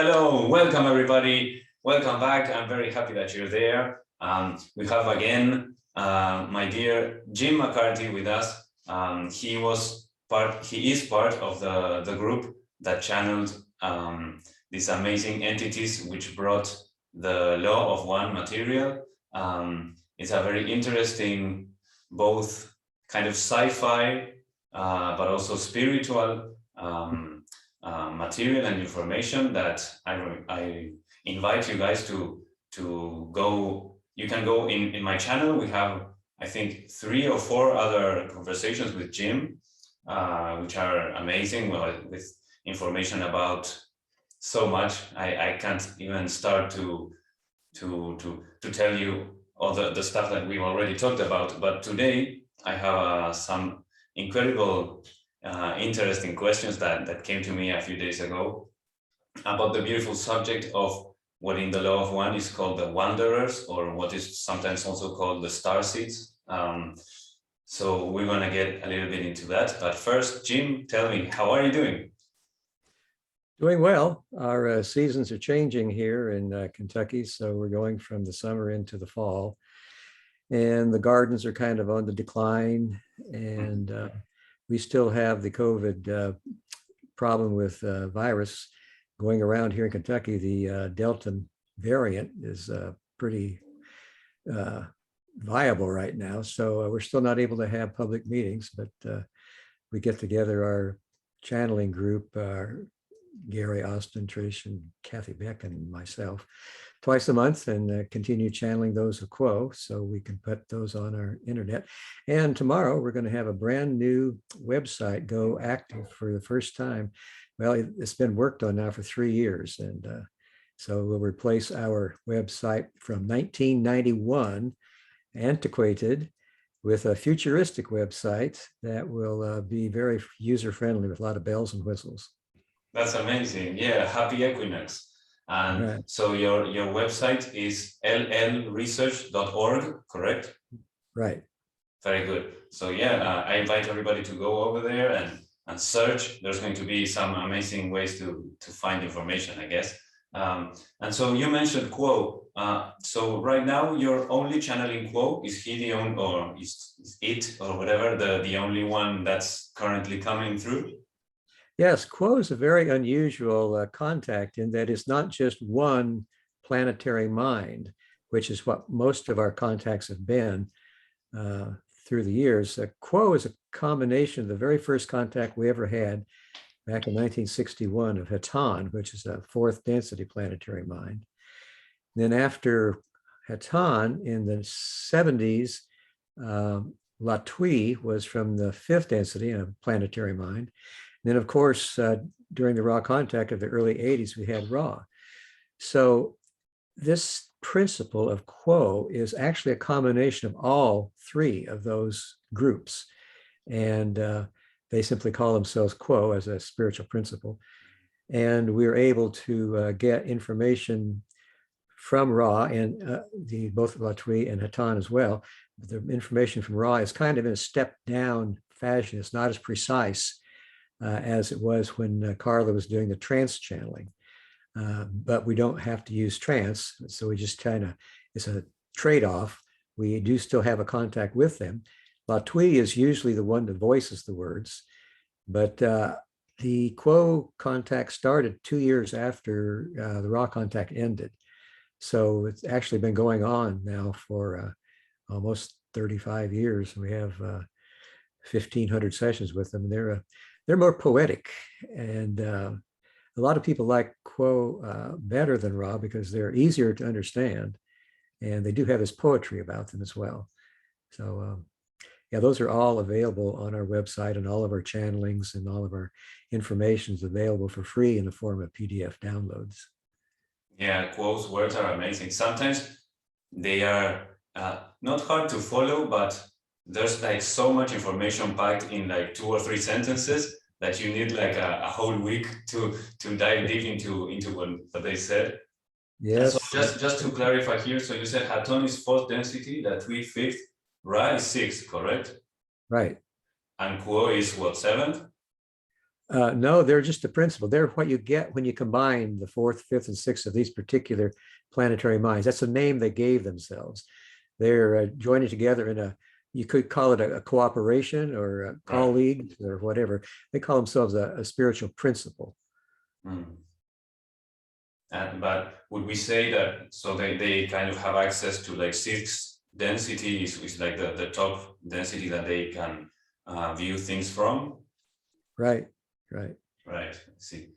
Hello, welcome everybody. Welcome back. I'm very happy that you're there. We have again my dear Jim McCarty with us. He is part of the group that channeled these amazing entities which brought the law of one material. It's a very interesting, both kind of sci-fi, but also spiritual material and information that I invite you guys to go. You can go in my channel. We have, I think, 3 or 4 other conversations with Jim, which are amazing, with information about so much. I can't even start to tell you all the stuff that we've already talked about. But today I have some incredible interesting questions that came to me a few days ago about the beautiful subject of what in the law of one is called the wanderers, or what is sometimes also called the starseeds. So we're going to get a little bit into that. But first, Jim, tell me, how are you doing? Doing well. Our seasons are changing here in Kentucky, so we're going from the summer into the fall, and the gardens are kind of on the decline, and we still have the COVID problem with virus going around here in Kentucky. The Delta variant is pretty viable right now. So we're still not able to have public meetings, but we get together, our channeling group, Gary, Austin, Trish, and Kathy Beck, and myself, twice a month, and continue channeling those of Quo, so we can put those on our internet. And tomorrow we're going to have a brand new website go active for the first time. Well, it's been worked on now for 3 years, and so we'll replace our website from 1991, antiquated, with a futuristic website that will be very user-friendly with a lot of bells and whistles. That's amazing. Yeah, happy equinox. And right. So your website is llresearch.org, correct? Right. Very good. So yeah, I invite everybody to go over there and search. There's going to be some amazing ways to find information, I guess. And so you mentioned Quo. So right now you're only channeling Quo. Is he the only, or is it, or whatever, the only one that's currently coming through? Yes, Quo is a very unusual contact in that it's not just one planetary mind, which is what most of our contacts have been through the years. Quo is a combination of the very first contact we ever had back in 1961 of Haton, which is a 4th density planetary mind. Then after Haton in the 70s, Latui was from the 5th density, a planetary mind. And then, of course, during the Ra contact of the early 80s, we had Ra. So this principle of Quo is actually a combination of all 3 of those groups. And they simply call themselves Quo as a spiritual principle. And we're able to get information from Ra and both Latui and Haton as well. But the information from Ra is kind of in a step down fashion. It's not as precise as it was when Carla was doing the trance channeling. But we don't have to use trance. So we just kind of, it's a trade-off. We do still have a contact with them. Latui is usually the one that voices the words, but the Quo contact started 2 years after the Ra contact ended. So it's actually been going on now for almost 35 years. We have 1,500 sessions with them. They're more poetic, and a lot of people like Quo better than Ra because they're easier to understand, and they do have this poetry about them as well. So yeah, those are all available on our website, and all of our channelings and all of our information is available for free in the form of PDF downloads. Yeah, Quo's words are amazing. Sometimes they are not hard to follow, but there's like so much information packed in like 2 or 3 sentences that you need like a whole week to dive deep into what they said. Yes. And so just to clarify here, so you said Haton is 4th density, Latui 5th, Ra is 6th, correct? Right. And Quo is what, 7th? No, they're just the principle. They're what you get when you combine the fourth, fifth, and sixth of these particular planetary minds. That's the name they gave themselves. They're joining together in a, you could call it a cooperation or a Right. colleague or whatever. They call themselves a spiritual principle. Mm. And but would we say that so they kind of have access to like six densities, which is like the top density that they can view things from? Right, right, Right. See,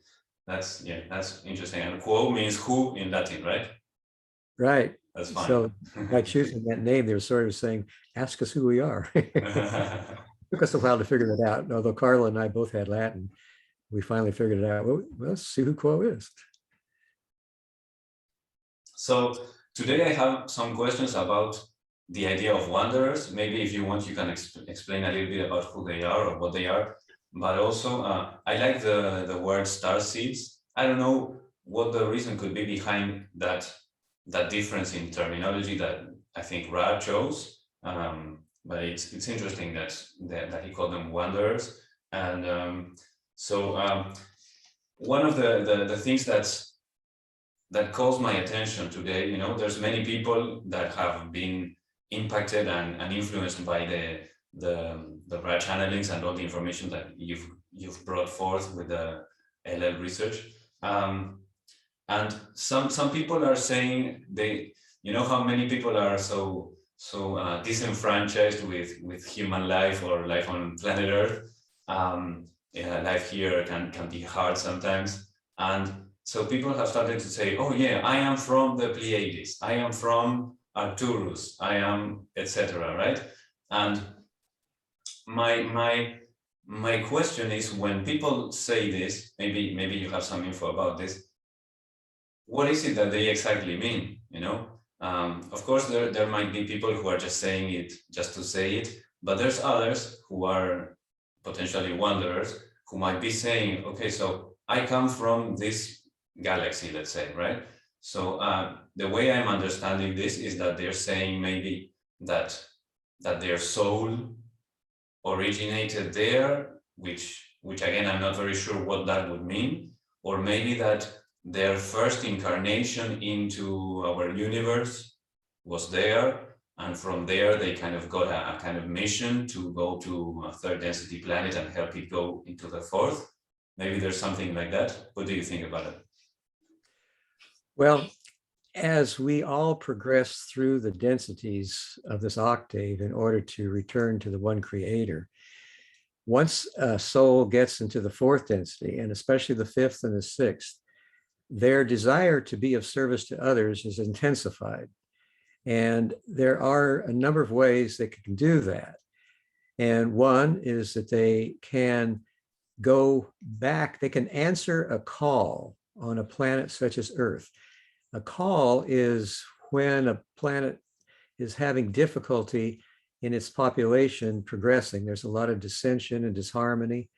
that's that's interesting. And quo means who in Latin, right? right. That's fine. So by choosing that name, they were sort of saying, ask us who we are. Took us a while to figure that out. Although Carla and I both had Latin, we finally figured it out. Well, let's see who quo is. So today I have some questions about the idea of wanderers. Maybe if you want, you can explain a little bit about who they are or what they are. But also, I like the word starseeds. I don't know what the reason could be behind that difference in terminology that I think Ra chose. But it's interesting that he called them wanderers. And one of the things that calls my attention today, you know, there's many people that have been impacted and influenced by the Ra channelings and all the information that you've brought forth with the LL research. And some people are saying you know how many people are so disenfranchised with human life or life on planet Earth. Life here can be hard sometimes, and so people have started to say, oh yeah, I am from the Pleiades, I am from Arcturus, I am etc. Right? And my question is, when people say this, maybe you have some info about this, what is it that they exactly mean? You know, of course there might be people who are just saying it just to say it, but there's others who are potentially wanderers who might be saying, okay, so I come from this galaxy, let's say, right? So the way I'm understanding this is that they're saying maybe that their soul originated there, which again, I'm not very sure what that would mean, or maybe that their first incarnation into our universe was there, and from there they kind of got a kind of mission to go to a third density planet and help it go into the fourth. Maybe there's something like that. What do you think about it? Well, as we all progress through the densities of this octave in order to return to the one creator, once a soul gets into the fourth density, and especially the fifth and the sixth, their desire to be of service to others is intensified. And there are a number of ways they can do that. And one is that they can go back, they can answer a call on a planet such as Earth. A call is when a planet is having difficulty in its population progressing. There's a lot of dissension and disharmony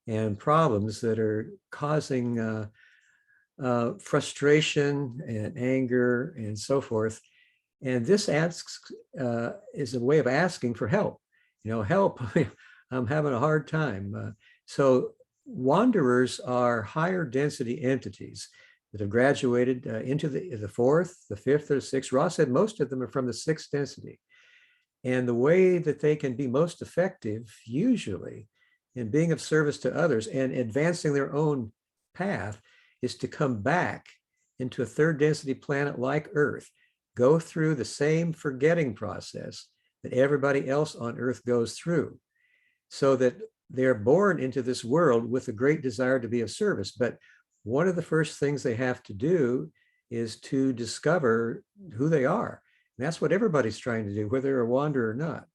and problems that are causing frustration and anger and so forth. And this is a way of asking for help. You know, help, I'm having a hard time. So wanderers are higher density entities that have graduated into the fourth, the fifth, or the sixth. Ross said most of them are from the sixth density. And the way that they can be most effective, usually, in being of service to others and advancing their own path, is to come back into a third density planet like Earth, go through the same forgetting process that everybody else on Earth goes through, so that they're born into this world with a great desire to be of service. But one of the first things they have to do is to discover who they are. And that's what everybody's trying to do, whether they're a wanderer or not,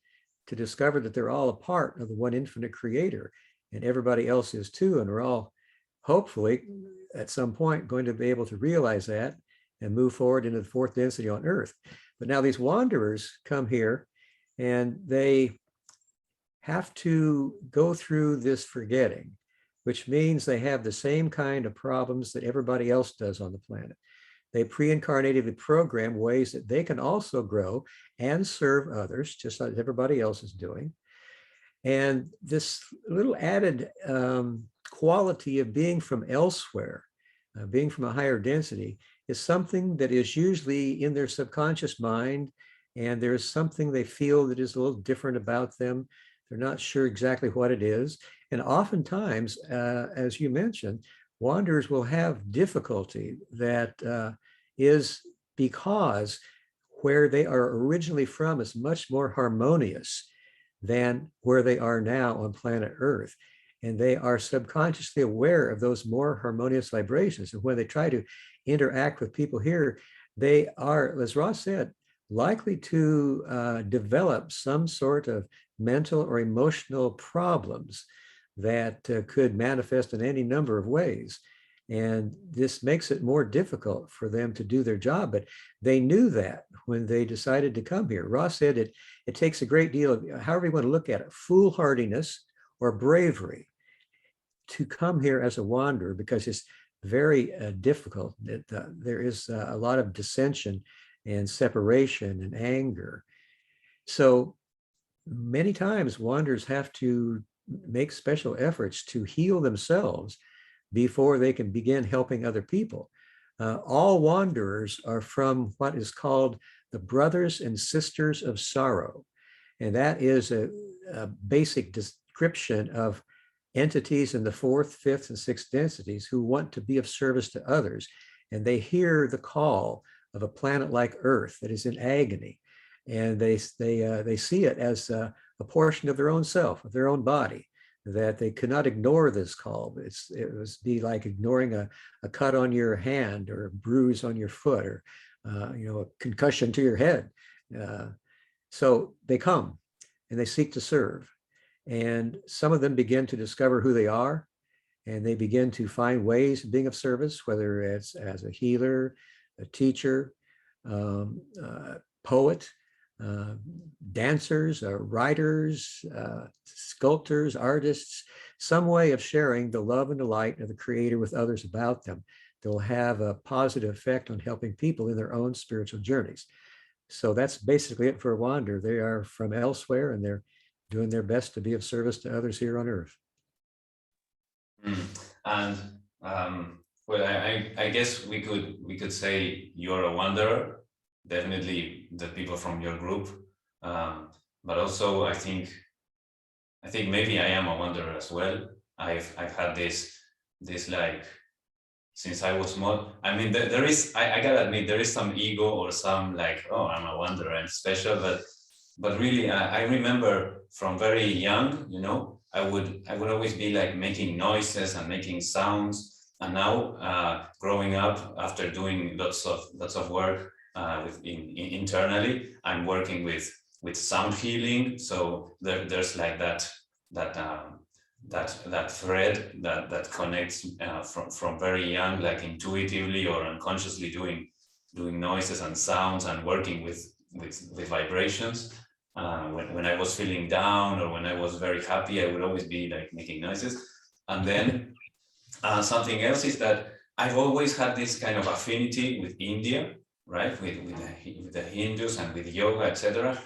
to discover that they're all a part of the one infinite creator, and everybody else is too. And we're all hopefully at some point going to be able to realize that and move forward into the fourth density on Earth. But now these wanderers come here and they have to go through this forgetting, which means they have the same kind of problems that everybody else does on the planet. They pre-incarnatively program ways that they can also grow and serve others, just like everybody else is doing. And this little added quality of being from elsewhere, being from a higher density, is something that is usually in their subconscious mind, and there is something they feel that is a little different about them. They're not sure exactly what it is. And oftentimes, as you mentioned, wanderers will have difficulty that is because where they are originally from is much more harmonious than where they are now on planet Earth. And they are subconsciously aware of those more harmonious vibrations. And when they try to interact with people here, they are, as Ross said, likely to develop some sort of mental or emotional problems that could manifest in any number of ways. And this makes it more difficult for them to do their job. But they knew that when they decided to come here. Ross said it takes a great deal of, however you want to look at it, foolhardiness or bravery to come here as a wanderer, because it's very difficult. There is a lot of dissension and separation and anger. So many times wanderers have to make special efforts to heal themselves before they can begin helping other people. All wanderers are from what is called the Brothers and Sisters of Sorrow. And that is a basic description of entities in the fourth, fifth, and sixth densities who want to be of service to others. And they hear the call of a planet like Earth that is in agony. And they see it as a portion of their own self, of their own body, that they could not ignore this call. It was be like ignoring a cut on your hand or a bruise on your foot or a concussion to your head. So they come and they seek to serve. And some of them begin to discover who they are, and they begin to find ways of being of service, whether it's as a healer, a teacher, poet, dancers, writers, sculptors, artists, some way of sharing the love and the light of the Creator with others about them. They'll have a positive effect on helping people in their own spiritual journeys. So that's basically it for a wanderer. They are from elsewhere, and they're doing their best to be of service to others here on Earth. And well, I guess we could say you're a wanderer, definitely the people from your group, but also I think maybe I am a wanderer as well. I've had this like since I was small. I mean, there is, I gotta admit, there is some ego or some like, oh, I'm a wanderer, I'm special, but really, I remember from very young, I would always be like making noises and making sounds. And now, growing up, after doing lots of work internally, I'm working with sound healing. So there's like that thread that connects from very young, like intuitively or unconsciously doing noises and sounds and working with vibrations. When I was feeling down or when I was very happy, I would always be like making noises. And then something else is that I've always had this kind of affinity with India, right? With the Hindus and with yoga, etc.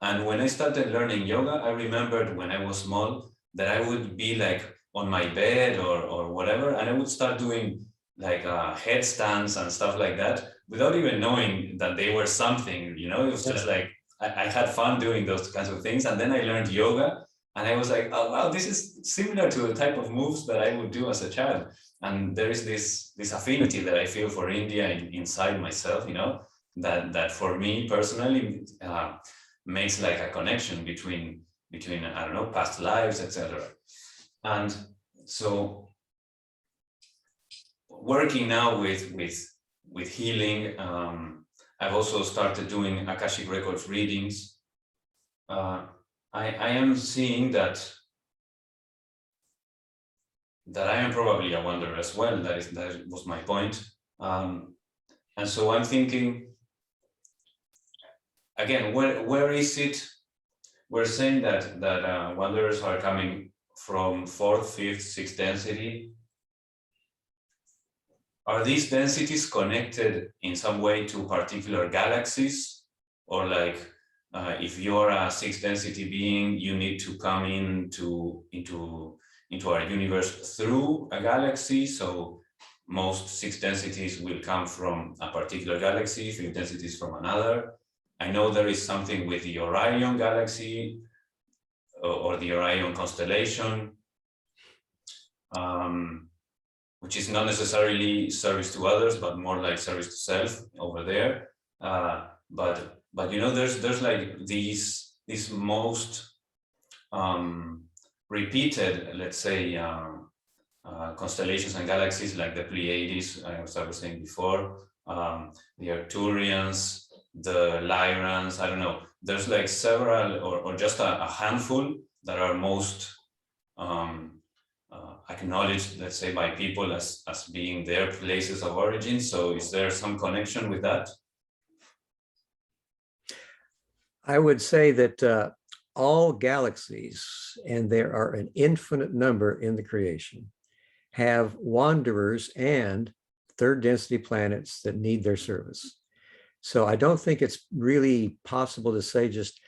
And when I started learning yoga, I remembered when I was small that I would be like on my bed or whatever, and I would start doing like headstands and stuff like that without even knowing that they were something, it was just like, I had fun doing those kinds of things. And then I learned yoga and I was like, oh, wow, this is similar to the type of moves that I would do as a child. And there is this affinity that I feel for India inside myself, that for me personally makes like a connection between, I don't know, past lives, etc. And so working now with healing, I've also started doing Akashic Records readings. I am seeing that I am probably a wanderer as well. That was my point. And so I'm thinking, again, where is it? We're saying that wanderers are coming from fourth, fifth, sixth density. Are these densities connected in some way to particular galaxies? Or like, if you're a sixth density being, you need to come into into our universe through a galaxy. So most 6 densities will come from a particular galaxy, 3 densities from another. I know there is something with the Orion galaxy or the Orion constellation, which is not necessarily service to others, but more like service to self over there. But you know, there's like these most repeated, let's say, constellations and galaxies like the Pleiades, as I was saying before, the Arcturians, the Lyrans. I don't know. There's like several, or just a handful that are most acknowledged, let's say, by people as being their places of origin. So is there some connection with that? I would say that all galaxies, and there are an infinite number in the creation, have wanderers and third density planets that need their service. So I don't think it's really possible to say just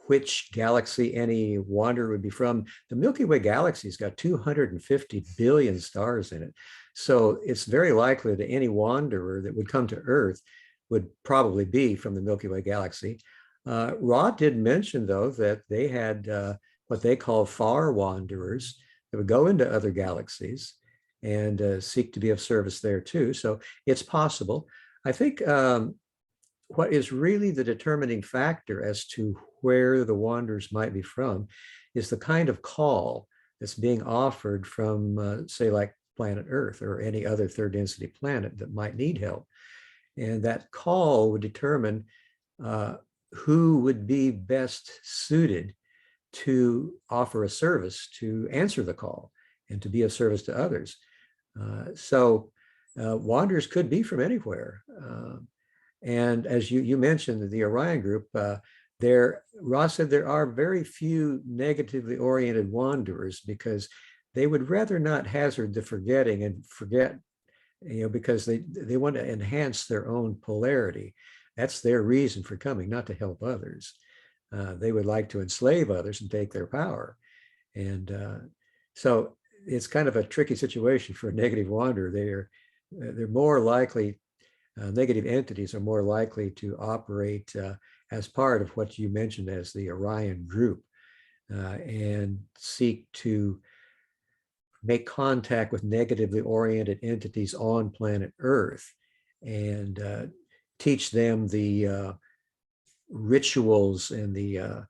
which galaxy any wanderer would be from. The Milky Way galaxy's got 250 billion stars in it. So it's very likely that any wanderer that would come to Earth would probably be from the Milky Way galaxy. Ra did mention, though, that they had what they call far wanderers that would go into other galaxies and seek to be of service there too. So it's possible. I think what is really the determining factor as to where the wanderers might be from is the kind of call that's being offered from, say, like planet Earth or any other third density planet that might need help. And that call would determine who would be best suited to offer a service, to answer the call, and to be of service to others. So wanderers could be from anywhere. And as you mentioned, the Orion group, Ross said there are very few negatively oriented wanderers because they would rather not hazard the forgetting and forget, because they want to enhance their own polarity. That's their reason for coming, not to help others. They would like to enslave others and take their power. And so it's kind of a tricky situation for a negative wanderer. They're more likely, negative entities are more likely to operate as part of what you mentioned as the Orion group and seek to make contact with negatively oriented entities on planet Earth and teach them the rituals and the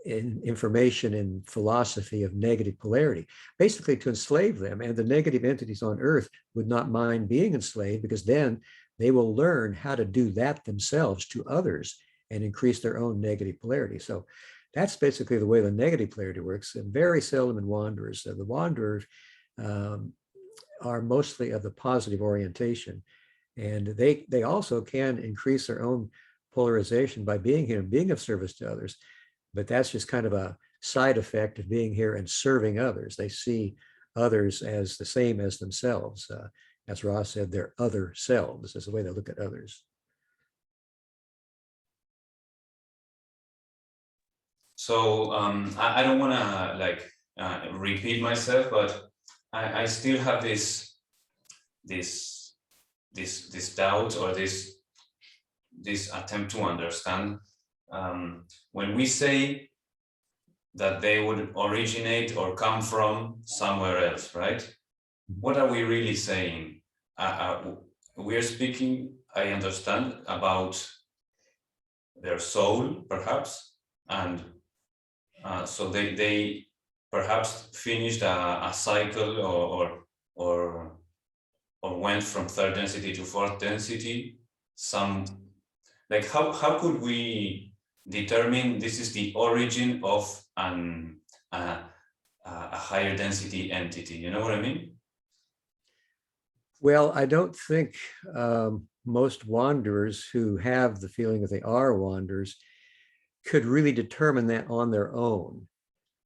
information and philosophy of negative polarity, basically to enslave them. And the negative entities on Earth would not mind being enslaved because then they will learn how to do that themselves to others and increase their own negative polarity. So that's basically the way the negative polarity works, and very seldom in wanderers. The wanderers are mostly of the positive orientation, and they also can increase their own polarization by being here and being of service to others. But that's just kind of a side effect of being here and serving others. They see others as the same as themselves. As Ross said, they're other selves. Is the way they look at others. So I don't want to repeat myself, but I still have this doubt or this attempt to understand. When we say that they would originate or come from somewhere else, right? What are we really saying? We are speaking, I understand, about their soul, perhaps, and so they perhaps finished a cycle or went from third density to fourth density. How could we determine this is the origin of a higher density entity? You know what I mean? Well, I don't think most wanderers who have the feeling that they are wanderers could really determine that on their own.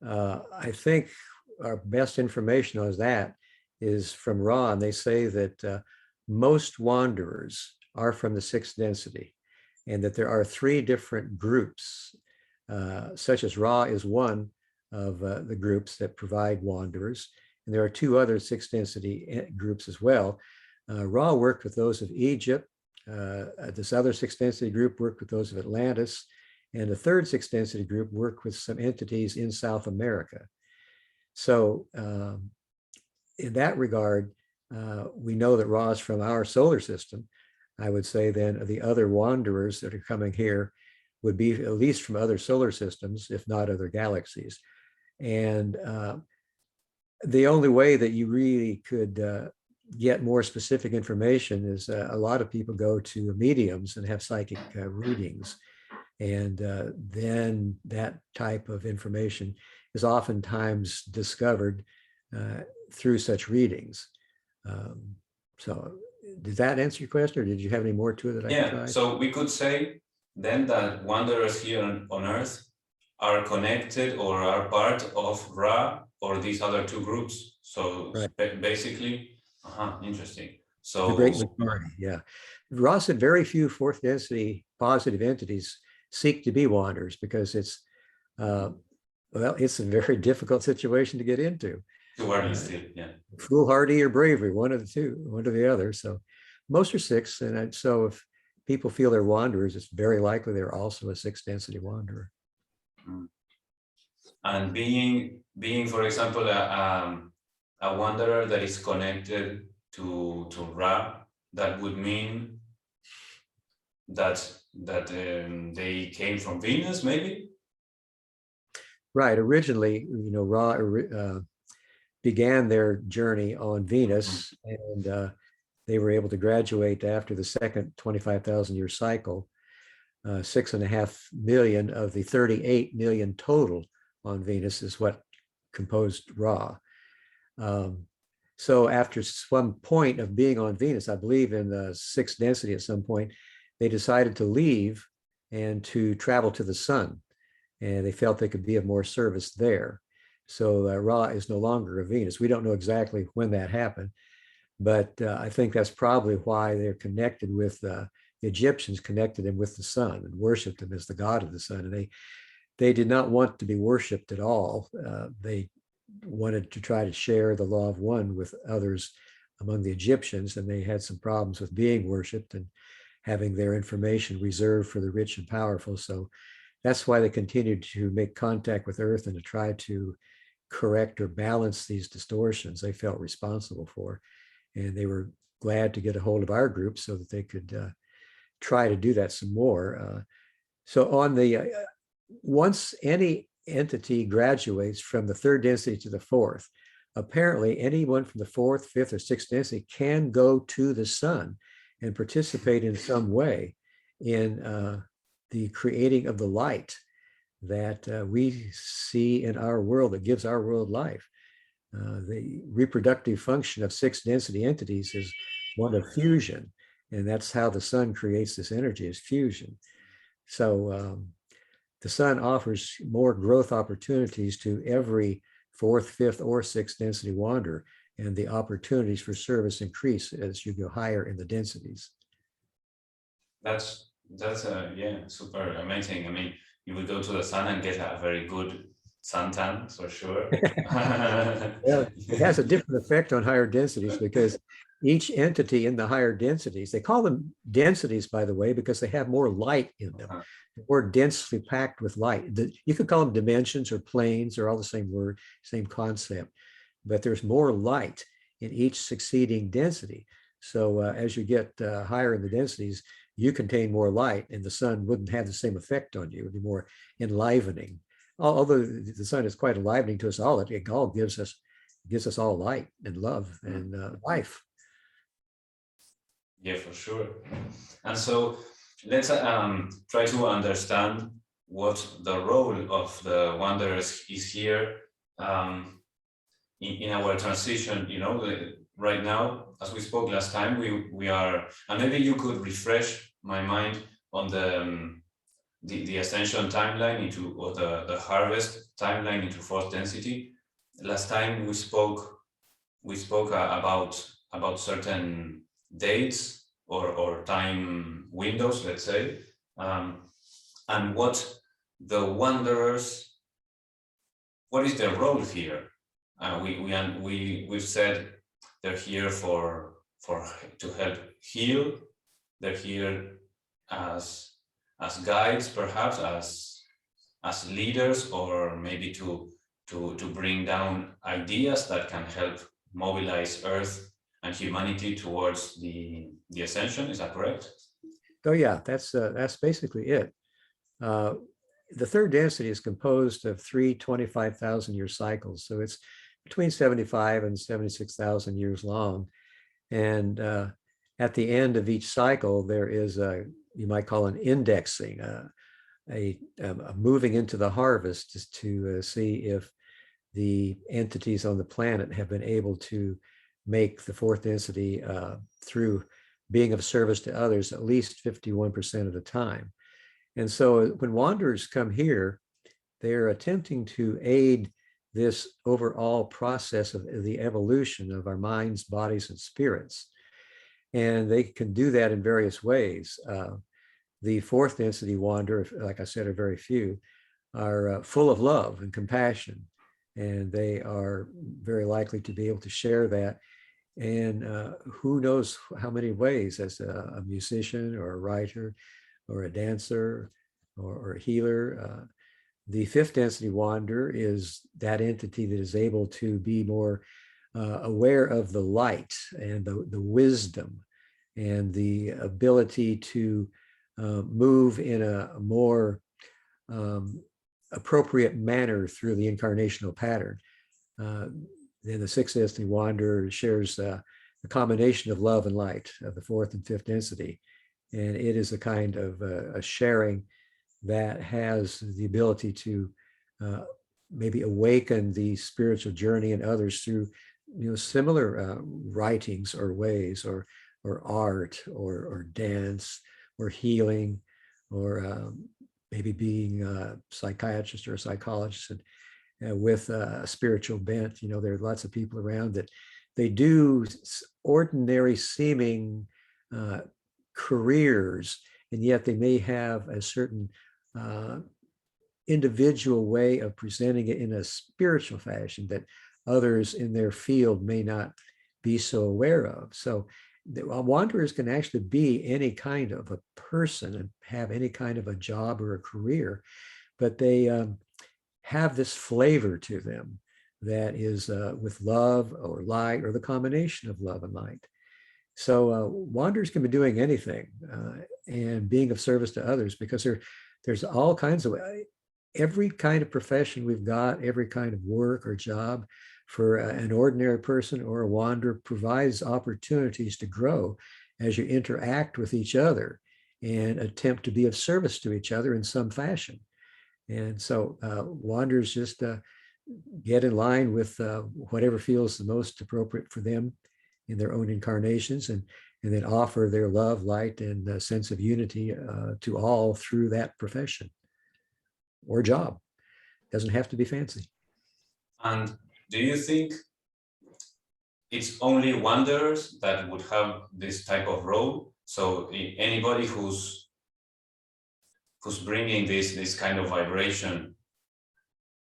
I think our best information on that is from Ra, and they say that most wanderers are from the sixth density, and that there are 3 different groups, such as Ra is one of the groups that provide wanderers. and there are two other sixth density groups as well. Ra worked with those of Egypt. This other sixth density group worked with those of Atlantis. And the third sixth density group worked with some entities in South America. So in that regard, we know that Ra is from our solar system. I would say then the other wanderers that are coming here would be at least from other solar systems, if not other galaxies. And the only way that you really could get more specific information is a lot of people go to mediums and have psychic readings. And then that type of information is oftentimes discovered through such readings. So did that answer your question, or did you have any more to it that I could try? So we could say then that wanderers here on Earth are connected or are part of Ra or these other two groups. So right. Basically, interesting. So the great McCarty, yeah. Ra said very few fourth density positive entities seek to be wanderers because it's it's a very difficult situation to get into. Too early still, yeah. Foolhardy or bravery, one of the two, one or the other. So most are six, and so if people feel they're wanderers, it's very likely they're also a sixth density wanderer. And being, for example, a wanderer that is connected to Ra, that would mean that they came from Venus, maybe? Right. Originally, Ra began their journey on Venus, and they were able to graduate after the second 25,000-year cycle. 6.5 million of the 38 million total on Venus is what composed Ra. So after some point of being on Venus, I believe in the sixth density at some point, they decided to leave and to travel to the sun. And they felt they could be of more service there. So Ra is no longer a Venus. We don't know exactly when that happened, but I think that's probably why they're connected with the Egyptians, connected him with the sun and worshiped him as the god of the sun. And they did not want to be worshipped at all. They wanted to try to share the law of one with others among the Egyptians, and they had some problems with being worshipped and having their information reserved for the rich and powerful. So that's why they continued to make contact with Earth and to try to correct or balance these distortions they felt responsible for. And they were glad to get a hold of our group so that they could try to do that some more. So on the, once any entity graduates from the third density to the fourth, apparently anyone from the fourth, fifth, or sixth density can go to the sun and participate in some way in the creating of the light that we see in our world, that gives our world life. The reproductive function of sixth density entities is one of fusion, and that's how the sun creates this energy, is fusion. So the sun offers more growth opportunities to every fourth, fifth, or sixth density wanderer, and the opportunities for service increase as you go higher in the densities. That's yeah, super amazing. I mean, you will go to the sun and get a very good suntan for sure. Well, it has a different effect on higher densities because each entity in the higher densities, they call them densities, by the way, because they have more light in them, more densely packed with light. You could call them dimensions or planes, or all the same word, same concept, but there's more light in each succeeding density. So as you get higher in the densities, you contain more light, and the sun wouldn't have the same effect on you. It would be more enlivening. Although the sun is quite enlivening to us all, it all gives us all light and love and life. Yeah, for sure. And so let's try to understand what the role of the wanderers is here in our transition. You know, right now, as we spoke last time, we are, and maybe you could refresh my mind on the ascension timeline into, or the harvest timeline into fourth density. Last time we spoke about certain dates or time windows, let's say, and what the wanderers, what is their role here? we've said they're here for to help heal. They're here as guides, perhaps as leaders, or maybe to bring down ideas that can help mobilize Earth and humanity towards the ascension. Is that correct? Oh yeah, that's basically it. The third density is composed of three 25,000 year cycles. So it's between 75 and 76,000 years long. And at the end of each cycle, there is you might call an indexing, a moving into the harvest to see if the entities on the planet have been able to make the fourth density through being of service to others at least 51% of the time. And so when wanderers come here, they're attempting to aid this overall process of the evolution of our minds, bodies, and spirits. And they can do that in various ways. The fourth density wanderer, like I said, are very few, are full of love and compassion. And they are very likely to be able to share that. And who knows how many ways, as a musician or a writer or a dancer or a healer. The fifth density wanderer is that entity that is able to be more aware of the light and the wisdom and the ability to move in a more appropriate manner through the incarnational pattern. Then the sixth density wanderer shares a combination of love and light of the fourth and fifth density. And it is a kind of a sharing that has the ability to maybe awaken the spiritual journey in others through similar writings or ways or art or dance or healing or maybe being a psychiatrist or a psychologist and with a spiritual bent. There are lots of people around that they do ordinary seeming careers, and yet they may have a certain individual way of presenting it in a spiritual fashion that others in their field may not be so aware of. So wanderers can actually be any kind of a person and have any kind of a job or a career, but they have this flavor to them that is with love or light or the combination of love and light. So wanderers can be doing anything and being of service to others, because there's all kinds of, every kind of profession we've got, every kind of work or job for an ordinary person or a wanderer provides opportunities to grow as you interact with each other and attempt to be of service to each other in some fashion. And so wanderers just get in line with whatever feels the most appropriate for them in their own incarnations, and then offer their love, light, and sense of unity to all through that profession or job. Doesn't have to be fancy. And do you think it's only wanderers that would have this type of role? So anybody who's bringing this kind of vibration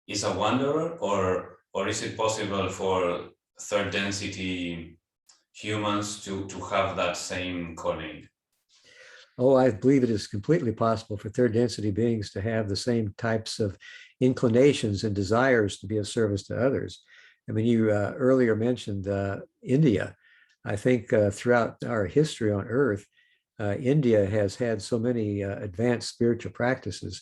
is a wanderer, or is it possible for third density humans to have that same calling? Oh, I believe it is completely possible for third density beings to have the same types of inclinations and desires to be of service to others. I mean, you earlier mentioned India. I think throughout our history on Earth, India has had so many advanced spiritual practices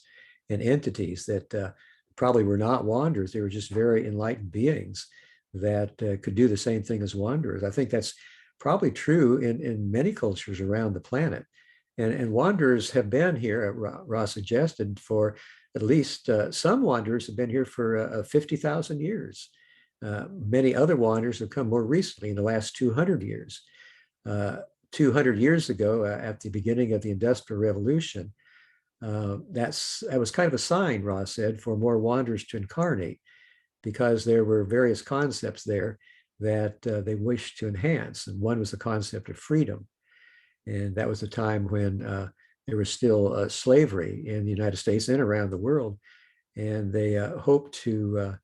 and entities that probably were not wanderers. They were just very enlightened beings that could do the same thing as wanderers. I think that's probably true in many cultures around the planet. And wanderers have been here, Ross suggested, for at least some wanderers have been here for 50,000 years. Many other wanderers have come more recently in the last 200 years. 200 years ago, at the beginning of the Industrial Revolution, that was kind of a sign, Ross said, for more wanderers to incarnate, because there were various concepts there that they wished to enhance. And one was the concept of freedom. And that was the time when there was still slavery in the United States and around the world. And they hoped to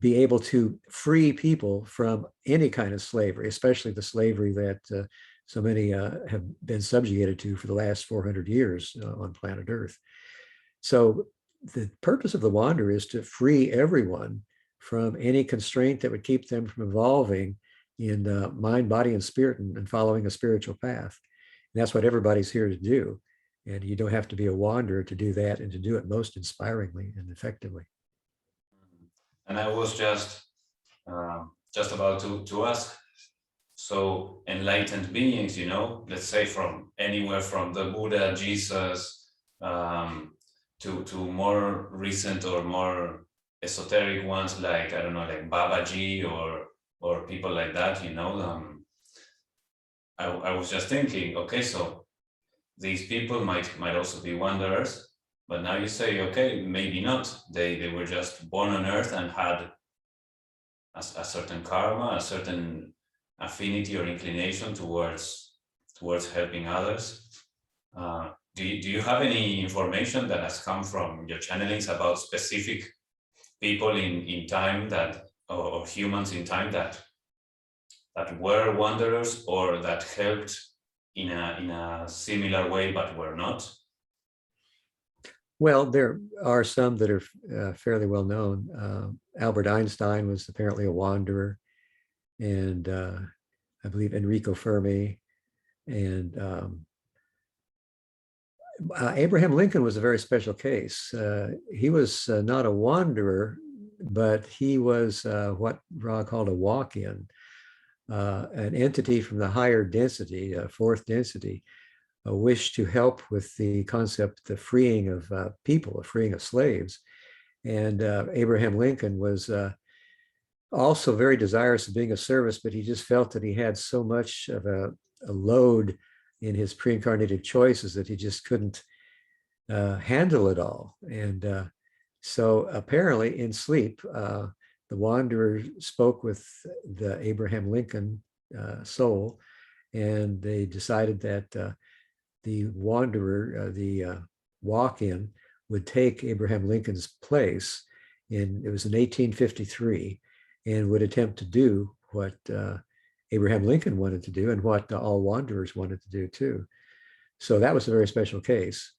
be able to free people from any kind of slavery, especially the slavery that so many have been subjugated to for the last 400 years on planet Earth. So the purpose of the Wanderer is to free everyone from any constraint that would keep them from evolving in mind, body, and spirit, and following a spiritual path. And that's what everybody's here to do. And you don't have to be a wanderer to do that, and to do it most inspiringly and effectively. And I was just about to ask, so enlightened beings, you know, let's say from anywhere from the Buddha, Jesus, to more recent or more esoteric ones, like, I don't know, like Babaji or people like that, you know. I was just thinking, okay, so these people might also be wanderers, but now you say, okay, maybe not. They were just born on Earth and had a certain karma, a certain affinity or inclination towards helping others. Do you have any information that has come from your channelings about specific people in time that, or humans in time that were wanderers, or that helped in a similar way but were not? Well, there are some that are fairly well known. Albert Einstein was apparently a wanderer, and I believe Enrico Fermi, and Abraham Lincoln was a very special case. He was not a wanderer, but he was what Ra called a walk-in, an entity from the higher density, fourth density, wished to help with the concept, the freeing of people, the freeing of slaves. And Abraham Lincoln was also very desirous of being of service, but he just felt that he had so much of a load in his pre-incarnated choices that he just couldn't handle it all. And so apparently in sleep, the wanderer spoke with the Abraham Lincoln soul, and they decided that the wanderer, the walk-in, would take Abraham Lincoln's place. It was in 1853, and would attempt to do what Abraham Lincoln wanted to do, and what all wanderers wanted to do too. So that was a very special case.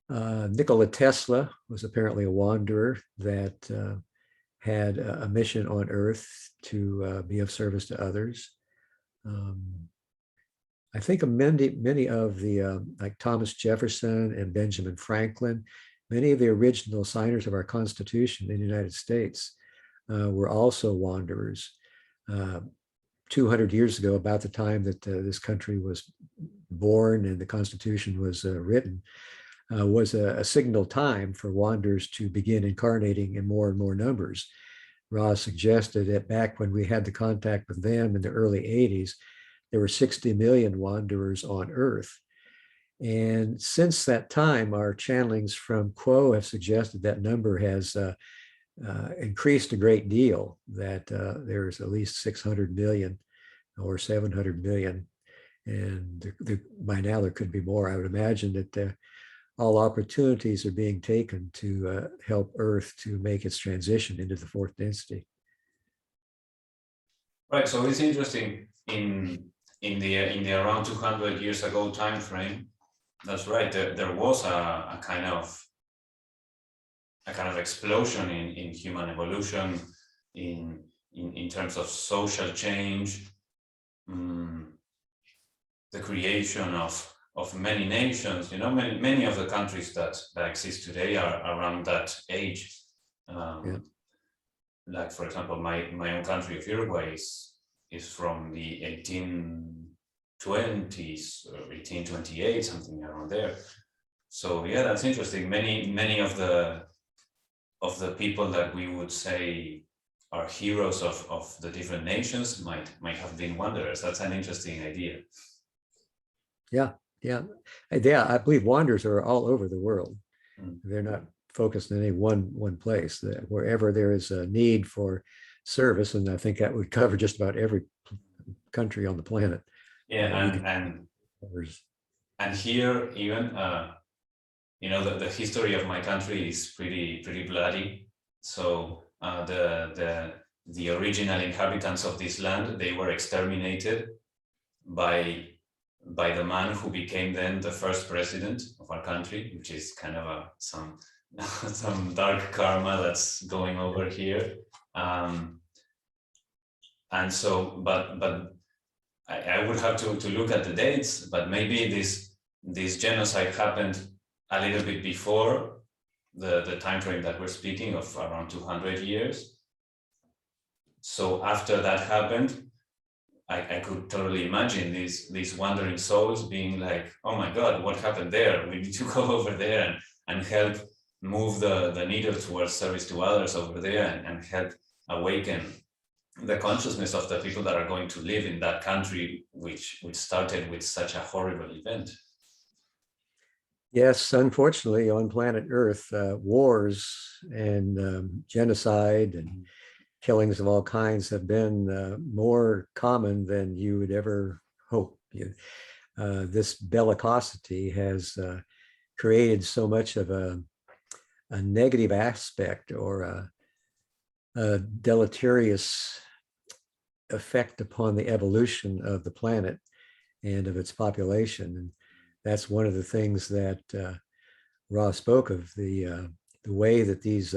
Nikola Tesla was apparently a wanderer that had a mission on Earth to be of service to others. I think many of the, like Thomas Jefferson and Benjamin Franklin, many of the original signers of our Constitution in the United States were also wanderers. 200 years ago, about the time that this country was born and the Constitution was written, was a signal time for wanderers to begin incarnating in more and more numbers. Ross suggested that back when we had the contact with them in the early 80s, there were 60 million wanderers on Earth. And since that time, our channelings from Quo have suggested that number has increased a great deal, that there's at least 600 million or 700 million. And by now there could be more. I would imagine that all opportunities are being taken to help Earth to make its transition into the fourth density. Right, so it's interesting in the around 200 years ago time frame. That's right. There was a kind of explosion in human evolution, in terms of social change, the creation of many nations. You know, many of the countries that exist today are around that age. Yeah. Like, for example, my own country of Uruguay is from the 1820s or 1828, something around there. So yeah, that's interesting. Many of the people that we would say are heroes of the different nations might have been wanderers. That's an interesting idea. Yeah. I believe wanderers are all over the world. They're not focused in any one place. Wherever there is a need for service, and I think that would cover just about every country on the planet. Yeah, and here even, you know, the history of my country is pretty bloody. So the original inhabitants of this land, they were exterminated by the man who became then the first president of our country, which is kind of some some dark karma that's going over here. And so, but I would have to look at the dates, but maybe this genocide happened a little bit before the time frame that we're speaking of, around 200 years. So after that happened, I could totally imagine these wandering souls being like, oh my God, what happened there? We need to go over there and help move the needle towards service to others over there, and help awaken the consciousness of the people that are going to live in that country, which started with such a horrible event. Yes, unfortunately, on planet Earth, wars and genocide and killings of all kinds have been more common than you would ever hope. This bellicosity has created so much of a negative aspect, or a deleterious effect upon the evolution of the planet and of its population. And that's one of the things that Ra spoke of, the way that these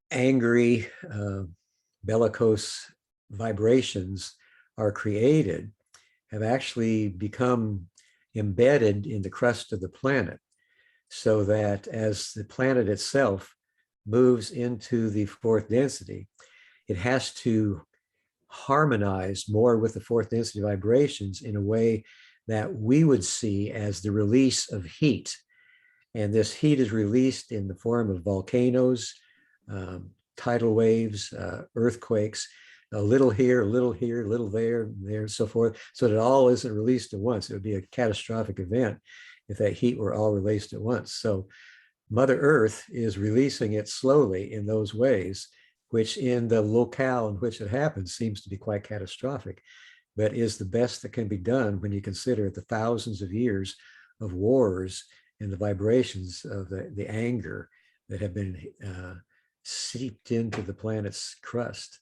angry, bellicose vibrations are created have actually become embedded in the crust of the planet, so that as the planet itself moves into the fourth density, it has to harmonize more with the fourth density vibrations in a way that we would see as the release of heat. And this heat is released in the form of volcanoes, tidal waves, earthquakes, a little here, a little here, a little there, and so forth, so that it all isn't released at once. It would be a catastrophic event if that heat were all released at once. So Mother Earth is releasing it slowly in those ways, which in the locale in which it happens seems to be quite catastrophic, but is the best that can be done when you consider the thousands of years of wars and the vibrations of the anger that have been seeped into the planet's crust.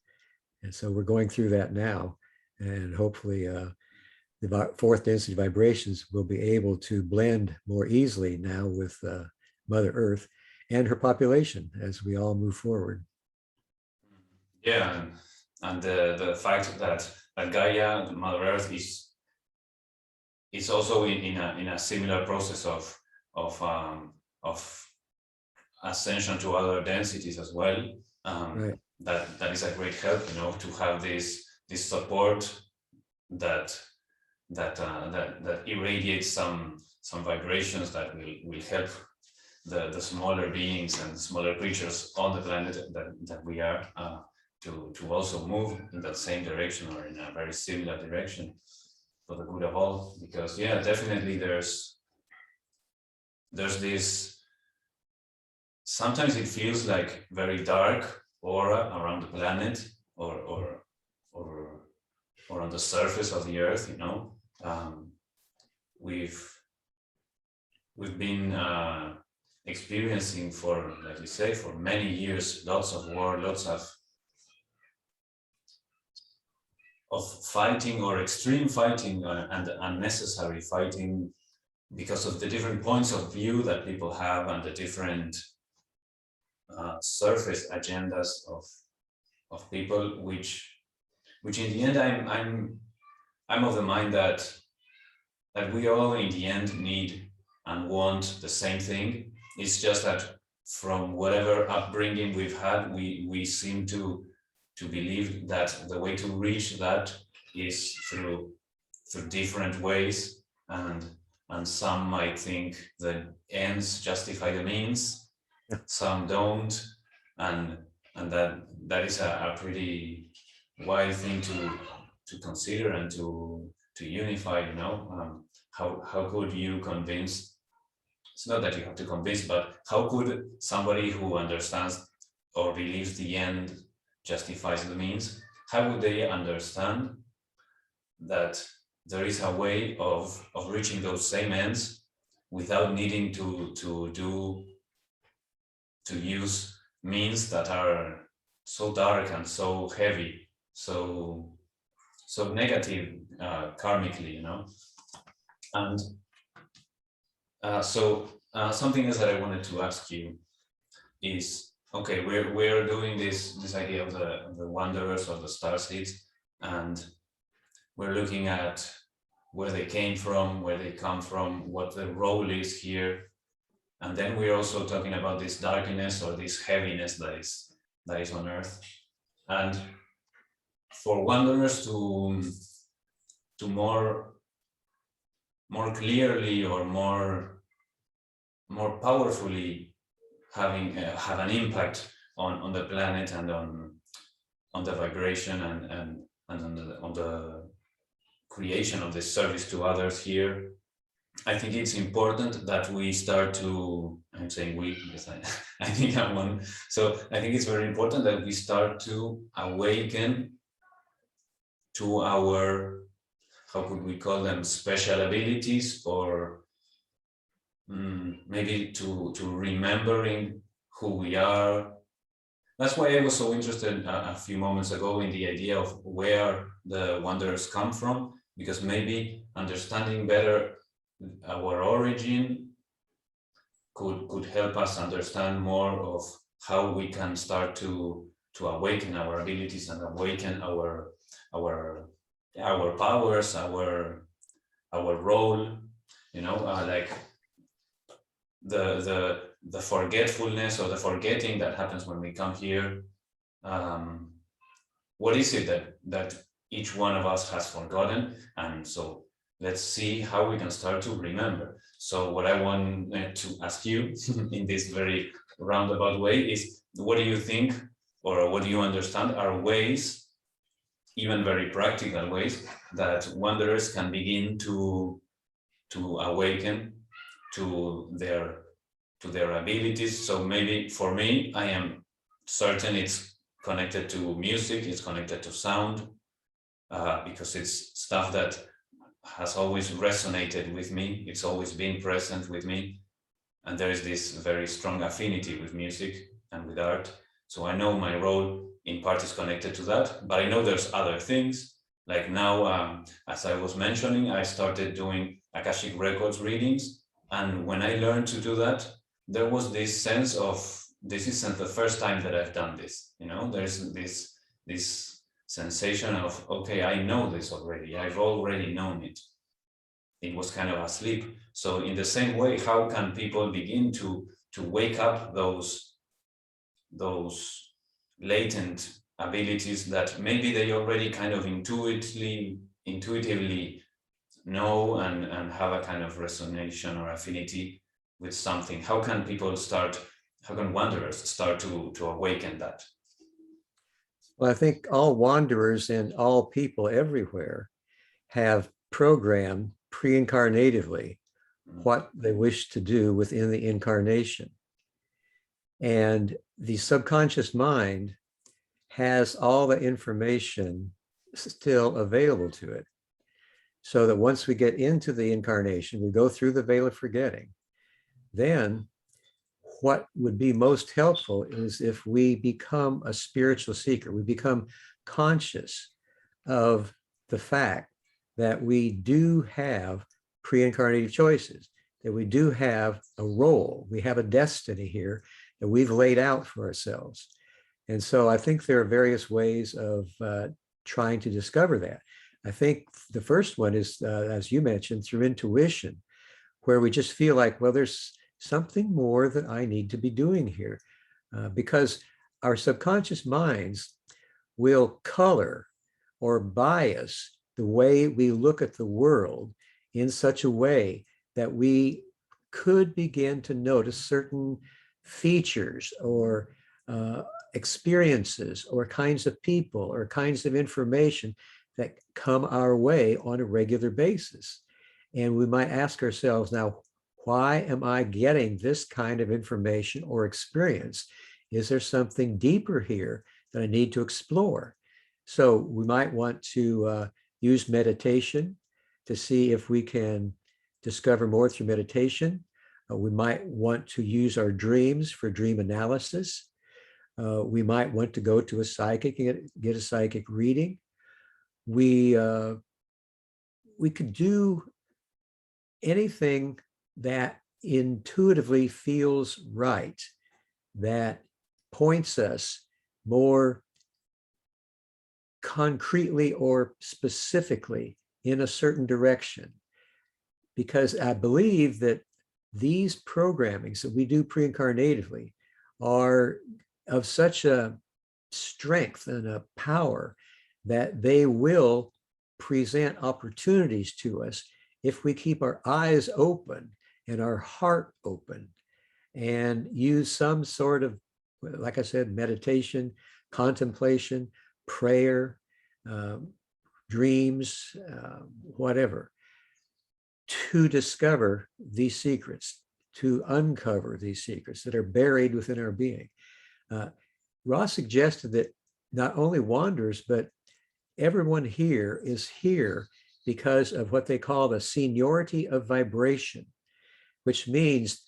And so we're going through that now, and hopefully the fourth density vibrations will be able to blend more easily now with Mother Earth and her population as we all move forward. Yeah, and the fact that Gaia, the Mother Earth, is also in a similar process of ascension to other densities as well. Right. That is a great help, to have this support that irradiates some vibrations that will help the smaller beings and smaller creatures on the planet that we are to also move in that same direction, or in a very similar direction, for the good of all. Because yeah, definitely there's this, sometimes it feels like very dark aura around the planet, or on the surface of the earth. We've been experiencing, for, like you say, for many years, lots of war, lots of fighting, or extreme fighting, and unnecessary fighting, because of the different points of view that people have, and the different surface agendas of people, which in the end, I'm of the mind that we all in the end need and want the same thing. It's just that from whatever upbringing we've had, we seem to believe that the way to reach that is through different ways, and some might think the ends justify the means, some don't, and that is a pretty wild thing to consider and to unify. How could you convince? It's not that you have to convince, but how could somebody who understands or believes the end justifies the means, how would they understand that there is a way of reaching those same ends without needing to use means that are so dark and so heavy, so negative, karmically, you know. And something else that I wanted to ask you is, okay, we're doing this idea of the wanderers or the starseeds, and we're looking at where they came from, where they come from, what the role is here. And then we're also talking about this darkness or this heaviness that is on Earth. And for wanderers to more clearly or more powerfully have an impact on the planet and on the vibration and on the creation of this service to others here, I think it's important that we start to, I'm saying we because I think I'm one. So I think it's very important that we start to awaken to our, how could we call them, special abilities, or maybe to remembering who we are. That's why I was so interested a few moments ago in the idea of where the wanderers come from, because maybe understanding better our origin could help us understand more of how we can start to awaken our abilities and awaken our powers, our role, you know, like the forgetfulness or the forgetting that happens when we come here. What is it that each one of us has forgotten? And so let's see how we can start to remember. So what I wanted to ask you in this very roundabout way is, what do you think, or what do you understand are ways, even very practical ways, that wanderers can begin to awaken to their abilities? So maybe for me, I am certain it's connected to music, it's connected to sound, because it's stuff that has always resonated with me. It's always been present with me. And there is this very strong affinity with music and with art. So I know my role in part is connected to that, but I know there's other things. Like now, as I was mentioning, I started doing Akashic Records readings. And when I learned to do that, there was this sense of, this isn't the first time that I've done this. You know, there's this sensation of, okay, I know this already. I've already known it. It was kind of asleep. So in the same way, how can people begin to wake up those latent abilities that maybe they already kind of intuitively know and have a kind of resonation or affinity with something? How can wanderers start to awaken that? Well, I think all wanderers and all people everywhere have programmed pre-incarnatively what they wish to do within the incarnation. And the subconscious mind has all the information still available to it. So that once we get into the incarnation, we go through the veil of forgetting. Then what would be most helpful is if we become a spiritual seeker, we become conscious of the fact that we do have pre-incarnative choices, that we do have a role, we have a destiny here that we've laid out for ourselves. And so I think there are various ways of trying to discover that. I think the first one is, as you mentioned, through intuition, where we just feel like, well, there's something more that I need to be doing here, because our subconscious minds will color or bias the way we look at the world in such a way that we could begin to notice certain features or experiences or kinds of people or kinds of information that come our way on a regular basis. And we might ask ourselves, now, why am I getting this kind of information or experience? Is there something deeper here that I need to explore? So we might want to use meditation to see if we can discover more through meditation. We might want to use our dreams for dream analysis. We might want to go to a psychic and get a psychic reading. We could do anything that intuitively feels right, that points us more concretely or specifically in a certain direction. Because I believe that these programmings that we do pre-incarnatively are of such a strength and a power that they will present opportunities to us if we keep our eyes open and our heart open and use some sort of, like I said, meditation, contemplation, prayer, dreams, whatever, to discover these secrets, to uncover these secrets that are buried within our being. Ross suggested that not only wanderers, but everyone here is here because of what they call the seniority of vibration, which means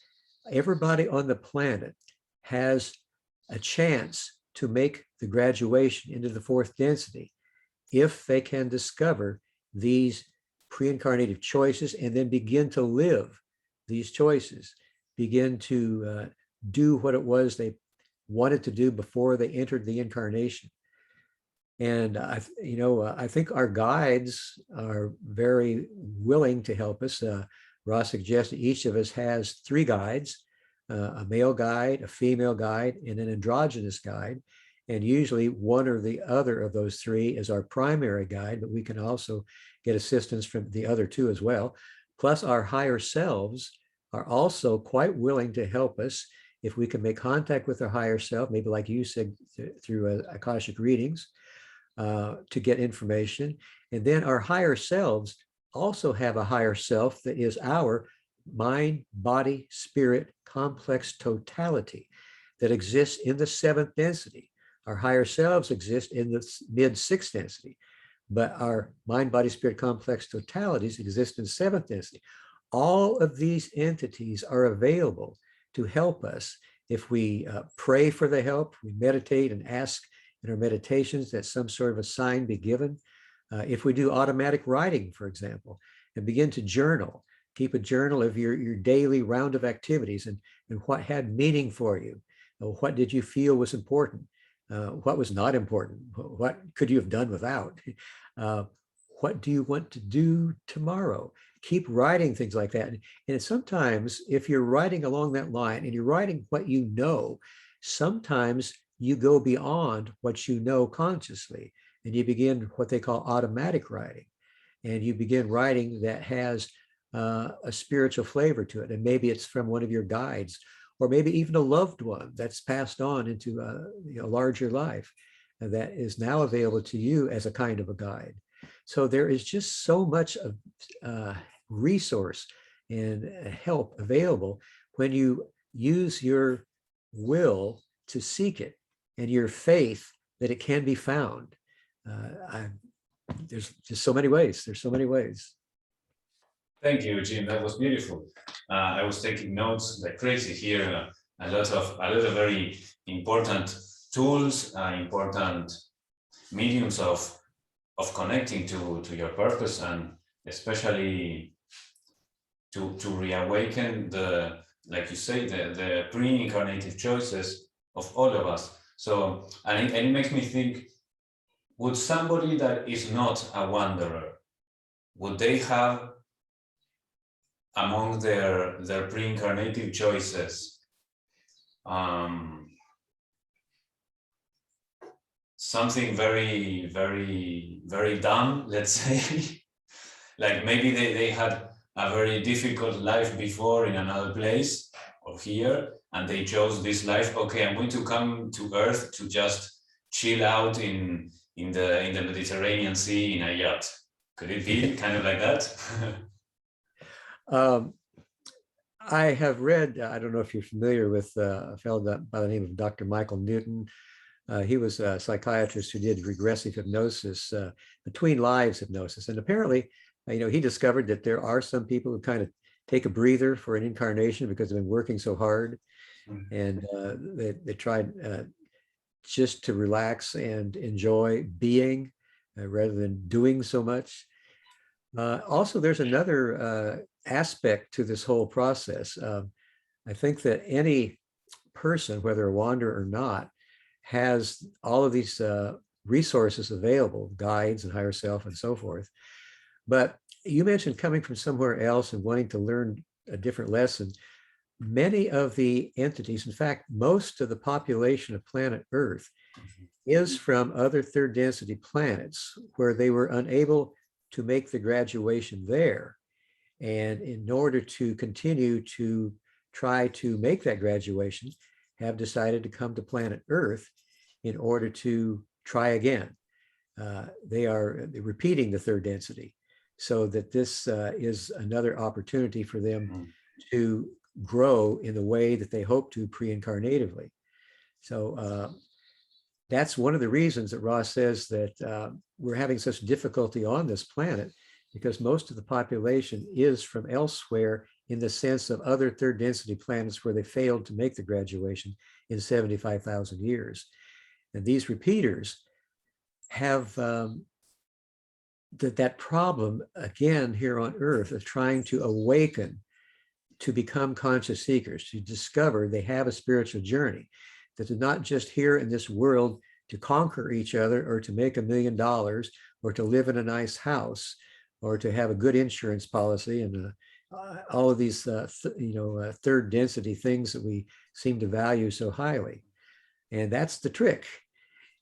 everybody on the planet has a chance to make the graduation into the fourth density if they can discover these pre-incarnative choices and then begin to live these choices, begin to do what it was they wanted to do before they entered the incarnation. And I think our guides are very willing to help us. Ross suggested each of us has 3 guides, a male guide, a female guide, and an androgynous guide. And usually one or the other of those 3 is our primary guide, but we can also get assistance from the other 2 as well. Plus our higher selves are also quite willing to help us if we can make contact with our higher self, maybe like you said, through Akashic readings, to get information. And then our higher selves also have a higher self that is our mind, body, spirit, complex totality that exists in the 7th density. Our higher selves exist in the mid 6th density, but our mind, body, spirit, complex totalities exist in 7th density. All of these entities are available to help us if we pray for the help, we meditate and ask in our meditations that some sort of a sign be given. If we do automatic writing, for example, and begin to journal, keep a journal of your daily round of activities and what had meaning for you. What did you feel was important? What was not important? What could you have done without? What do you want to do tomorrow? Keep writing things like that. And sometimes if you're writing along that line and you're writing what you know, sometimes you go beyond what you know consciously and you begin what they call automatic writing. And you begin writing that has a spiritual flavor to it. And maybe it's from one of your guides, or maybe even a loved one that's passed on into a larger life that is now available to you as a kind of a guide. So there is just so much of resource and help available when you use your will to seek it and your faith that it can be found. There's just so many ways. There's so many ways. Thank you, Jim. That was beautiful. I was taking notes like crazy here. A lot of very important tools, important mediums of connecting to your purpose, and especially to reawaken the, like you say, the pre-incarnative choices of all of us. So, and it makes me think, would somebody that is not a wanderer, would they have among their pre-incarnative choices something very, very, very dumb, let's say? Like maybe they had a very difficult life before in another place or here, and they chose this life. Okay, I'm going to come to Earth to just chill out in the Mediterranean Sea in a yacht. Could it be kind of like that? I have read, I don't know if you're familiar with a fellow by the name of Dr. Michael Newton. He was a psychiatrist who did regressive hypnosis, between lives hypnosis. And apparently, he discovered that there are some people who kind of take a breather for an incarnation because they've been working so hard. And they tried just to relax and enjoy being rather than doing so much. Also, there's another aspect to this whole process. I think that any person, whether a wanderer or not, has all of these resources available, guides and higher self and so forth. But you mentioned coming from somewhere else and wanting to learn a different lesson. Many of the entities, in fact, most of the population of planet Earth is from other third density planets where they were unable to make the graduation there. And in order to continue to try to make that graduation, have decided to come to planet Earth in order to try again. They are repeating the third density, so that this is another opportunity for them to grow in the way that they hope to pre-incarnatively. So that's one of the reasons that Ross says that we're having such difficulty on this planet, because most of the population is from elsewhere in the sense of other third density planets where they failed to make the graduation in 75,000 years. And these repeaters have that problem again here on Earth of trying to awaken, to become conscious seekers, to discover they have a spiritual journey, that they're not just here in this world to conquer each other or to make $1 million or to live in a nice house or to have a good insurance policy and all of these third density things that we seem to value so highly. And that's the trick,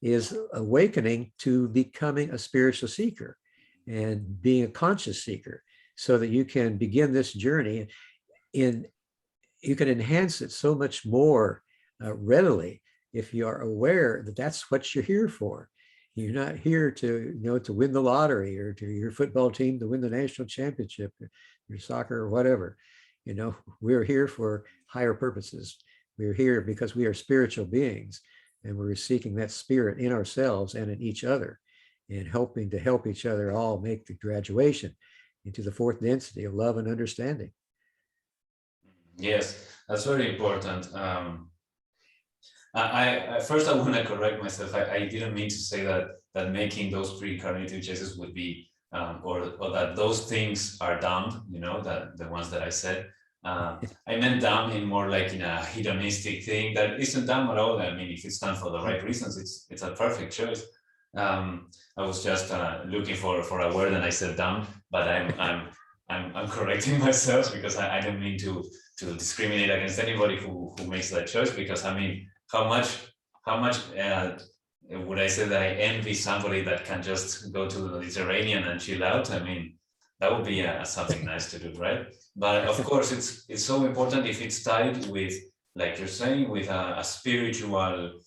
is awakening to becoming a spiritual seeker and being a conscious seeker, so that you can begin this journey you can enhance it so much more readily if you are aware that that's what you're here for. You're not here to win the lottery or to your football team to win the national championship, your soccer or whatever. We're here for higher purposes. We're here because we are spiritual beings, and we're seeking that spirit in ourselves and in each other, and helping to help each other all make the graduation into the fourth density of love and understanding. Yes, that's very important. I first I want to correct myself. I didn't mean to say that making those pre-incarnative choices would be or that those things are dumb. That the ones that I said. I meant dumb in more like in a hedonistic thing that isn't dumb at all. I mean, if it's done for the right reasons, it's a perfect choice. I was just looking for a word and I said dumb, but I'm correcting myself, because I don't mean to discriminate against anybody who makes that choice, because I mean, how much would I say that I envy somebody that can just go to the Mediterranean and chill out? I mean, that would be something nice to do, right? But of course, it's so important if it's tied with, like you're saying, with a spiritual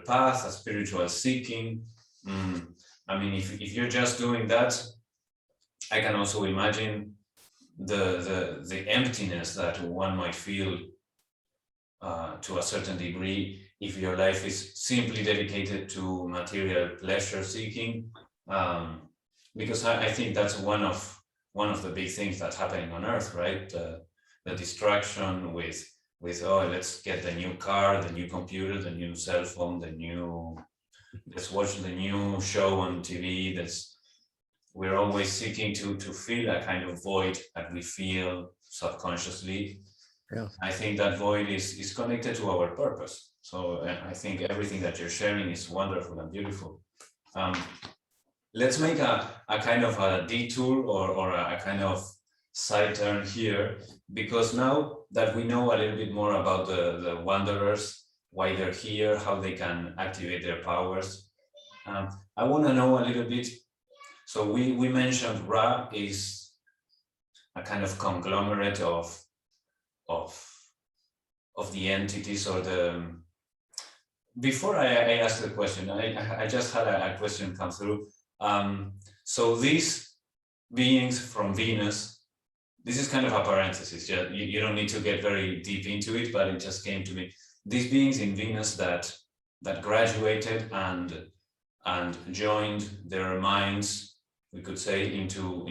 path, a spiritual seeking. I mean, if you're just doing that, I can also imagine the emptiness that one might feel to a certain degree if your life is simply dedicated to material pleasure seeking, because I think that's one of the big things that's happening on Earth, right? The distraction with let's get the new car, the new computer, the new cell phone, let's watch the new show on TV. We're always seeking to fill a kind of void that we feel subconsciously. Yeah. I think that void is connected to our purpose. So I think everything that you're sharing is wonderful and beautiful. Let's make a kind of a detour or a kind of side turn here, because now that we know a little bit more about the wanderers, why they're here, how they can activate their powers, I want to know a little bit. So we mentioned Ra is a kind of conglomerate of the entities, or the. Before I ask the question, I just had a question come through. So these beings from Venus, this is kind of a parenthesis. You don't need to get very deep into it, but it just came to me. These beings in Venus that graduated and joined their minds, we could say, into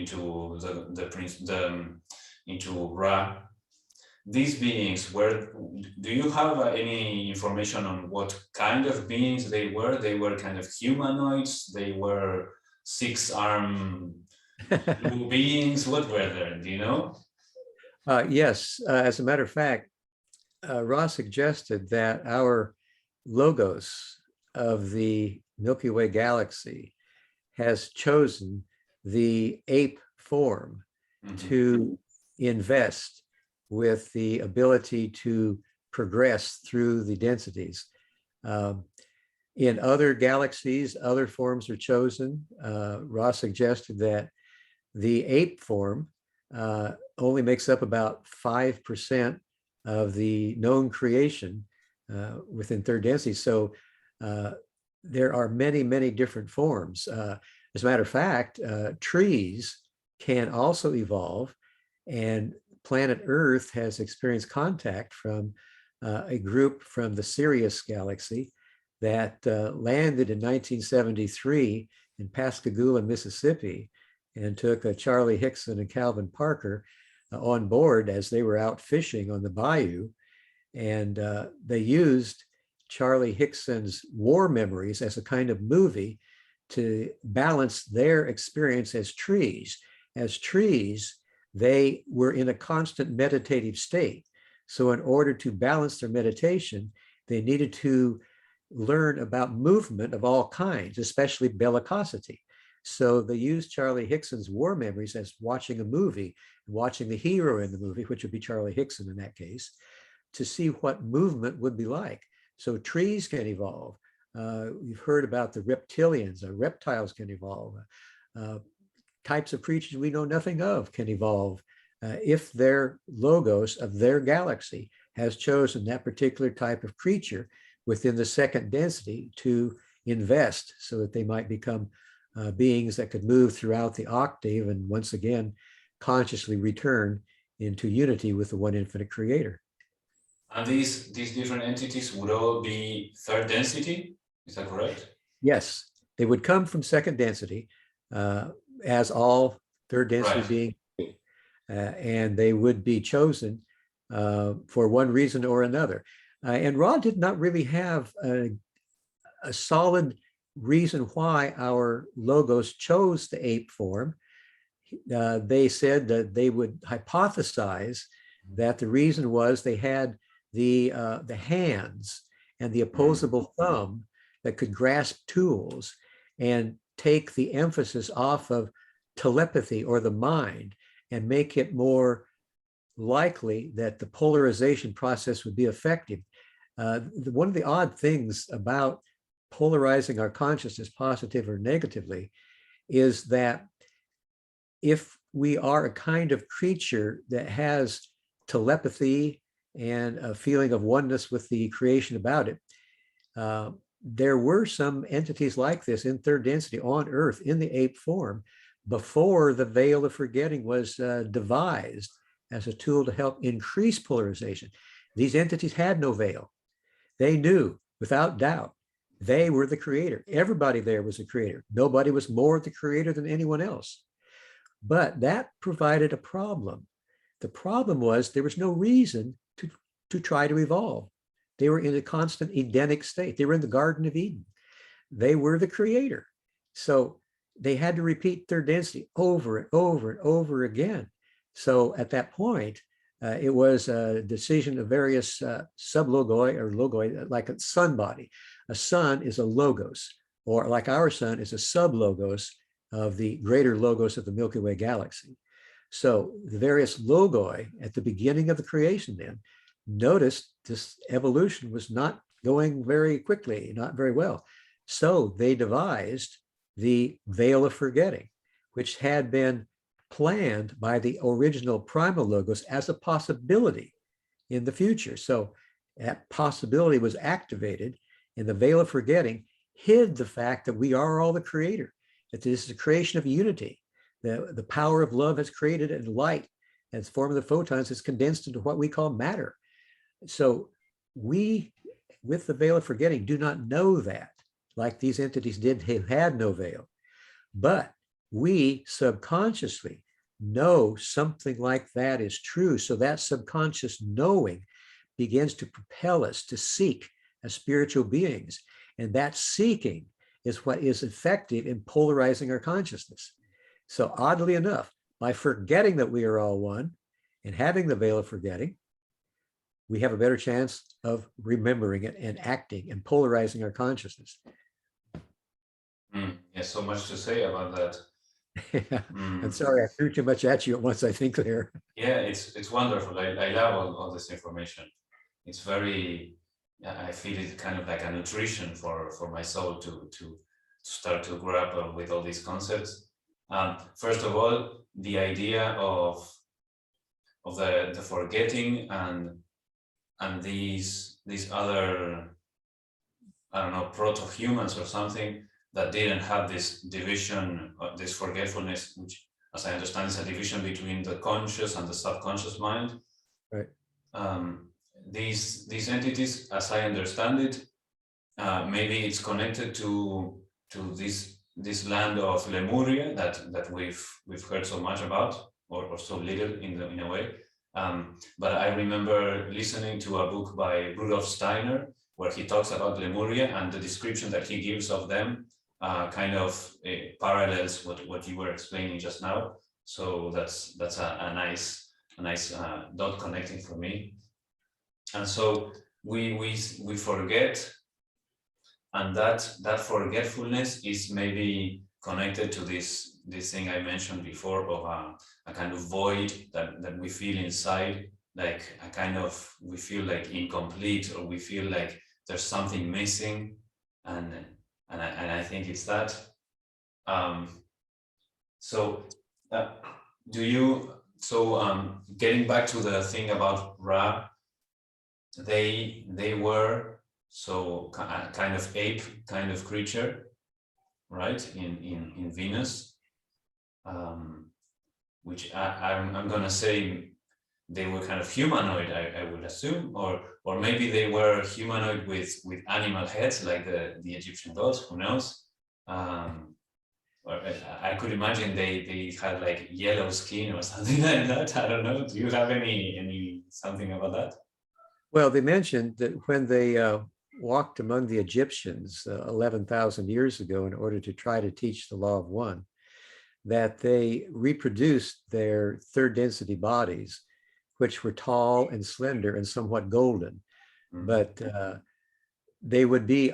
Ra. these beings were, do you have any information on what kind of beings they were? They were kind of humanoids, they were six-armed blue beings. What were they? Do you know? Yes, as a matter of fact, Ross suggested that our logos of the Milky Way galaxy has chosen the ape form to invest with the ability to progress through the densities. In other galaxies, other forms are chosen. Ross suggested that the ape form only makes up about 5% of the known creation within third density. So there are many, many different forms. As a matter of fact, trees can also evolve, and planet Earth has experienced contact from a group from the Sirius galaxy that landed in 1973 in Pascagoula, Mississippi, and took Charlie Hickson and Calvin Parker on board as they were out fishing on the bayou. And they used Charlie Hickson's war memories as a kind of movie to balance their experience as trees. As trees, they were in a constant meditative state. So in order to balance their meditation, they needed to learn about movement of all kinds, especially bellicosity. So they used Charlie Hickson's war memories as watching a movie, watching the hero in the movie, which would be Charlie Hickson in that case, to see what movement would be like. So trees can evolve. You've heard about the reptilians, reptiles can evolve. Types of creatures we know nothing of can evolve if their logos of their galaxy has chosen that particular type of creature within the second density to invest so that they might become beings that could move throughout the octave and once again consciously return into unity with the one infinite creator. And these different entities would all be third density, is that correct? Yes, they would come from second density, as all third density beings do, and they would be chosen for one reason or another. And Ra did not really have a solid reason why our logos chose the ape form. They said that they would hypothesize that the reason was they had the hands and the opposable thumb that could grasp tools and take the emphasis off of telepathy or the mind and make it more likely that the polarization process would be effective. One of the odd things about polarizing our consciousness, positive or negatively, is that if we are a kind of creature that has telepathy and a feeling of oneness with the creation about it, there were some entities like this in third density on Earth in the ape form before the veil of forgetting was devised as a tool to help increase polarization. These entities had no veil. They knew without doubt they were the creator. Everybody there was a creator. Nobody was more the creator than anyone else. But that provided a problem. The problem was there was no reason to try to evolve. They were in a constant Edenic state. They were in the Garden of Eden. They were the creator. So they had to repeat third density over and over and over again. So at that point, it was a decision of various sublogoi or logoi, like a sun body. A sun is a logos, or like our sun is a sublogos of the greater logos of the Milky Way galaxy. So the various logoi at the beginning of the creation then noticed this evolution was not going very quickly, not very well. So they devised the veil of forgetting, which had been planned by the original primal logos as a possibility in the future. So that possibility was activated, and the veil of forgetting hid the fact that we are all the creator, that this is a creation of unity. The power of love has created, and light as form of the photons is condensed into what we call matter. So we, with the veil of forgetting, do not know that, like these entities did who had no veil. But we subconsciously know something like that is true. So that subconscious knowing begins to propel us to seek as spiritual beings. And that seeking is what is effective in polarizing our consciousness. So oddly enough, by forgetting that we are all one and having the veil of forgetting, we have a better chance of remembering it and acting and polarizing our consciousness. Yeah, so much to say about that. I'm sorry, I threw too much at you at once, I think there. Yeah, it's wonderful. I love all this information. It's very, I feel it kind of like a nutrition for my soul to start to grapple with all these concepts. First of all, the idea of the forgetting and these other, I don't know, proto-humans or something that didn't have this division, this forgetfulness, which, as I understand, is a division between the conscious and the subconscious mind. Right. These entities, as I understand it, maybe it's connected to this land of Lemuria that we've heard so much about, or so little in a way. But I remember listening to a book by Rudolf Steiner where he talks about Lemuria, and the description that he gives of them kind of parallels what you were explaining just now. So that's a nice dot connecting for me. And so we forget, and that forgetfulness is maybe connected to this thing I mentioned before of a kind of void that we feel inside, like a kind of, we feel like incomplete, or we feel like there's something missing, and I think it's that. Getting back to the thing about Ra, they were so kind of ape kind of creature, right, in Venus, which I'm gonna say they were kind of humanoid, I would assume, or maybe they were humanoid with animal heads like the Egyptian gods, who knows. Or I could imagine they had like yellow skin or something like that. I don't know. Do you have any something about that? Well, they mentioned that when they walked among the Egyptians 11,000 years ago in order to try to teach the law of one, that they reproduced their third density bodies, which were tall and slender and somewhat golden. But they would be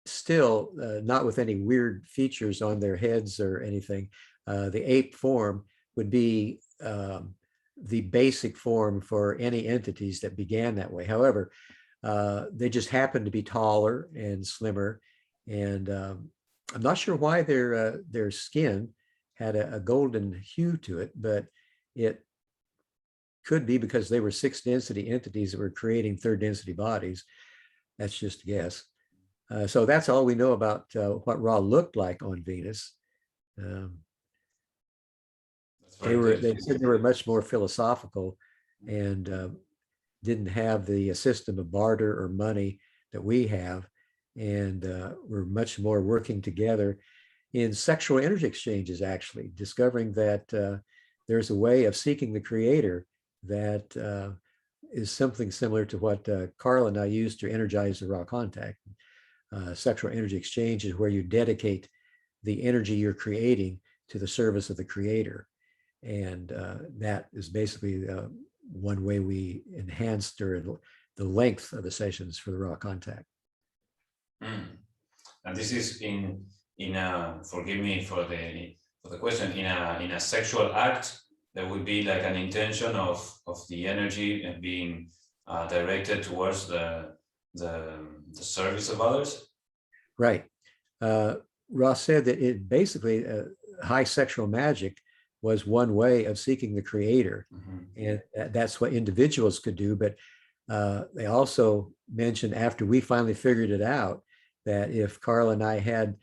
still not with any weird features on their heads or anything. The ape form would be the basic form for any entities that began that way. However, they just happened to be taller and slimmer, and I'm not sure why their skin had a golden hue to it, but it could be because they were sixth density entities that were creating third density bodies. That's just a guess. So that's all we know about what Ra looked like on Venus. They said they were much more philosophical and didn't have the system of barter or money that we have, and were much more working together in sexual energy exchanges, actually, discovering that there's a way of seeking the creator that is something similar to what Carl and I used to energize the raw contact. Sexual energy exchange is where you dedicate the energy you're creating to the service of the creator. And that is basically one way we enhanced the length of the sessions for the raw contact. And this is in forgive me for the question, in a sexual act, there would be like an intention of the energy being directed towards the service of others. Right. Ross said that it basically high sexual magic was one way of seeking the creator, and that's what individuals could do. But they also mentioned, after we finally figured it out, that if Carl and I had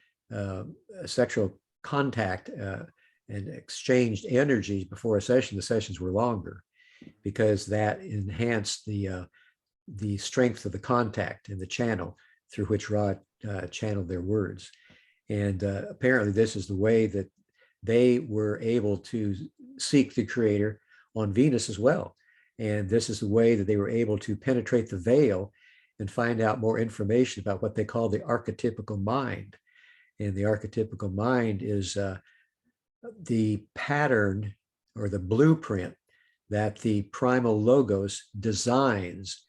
sexual contact and exchanged energies before a session, the sessions were longer, because that enhanced the strength of the contact and the channel through which Ra channeled their words. And apparently this is the way that they were able to seek the creator on Venus as well. And this is the way that they were able to penetrate the veil and find out more information about what they call the archetypical mind. And the archetypical mind is the pattern or the blueprint that the primal logos designs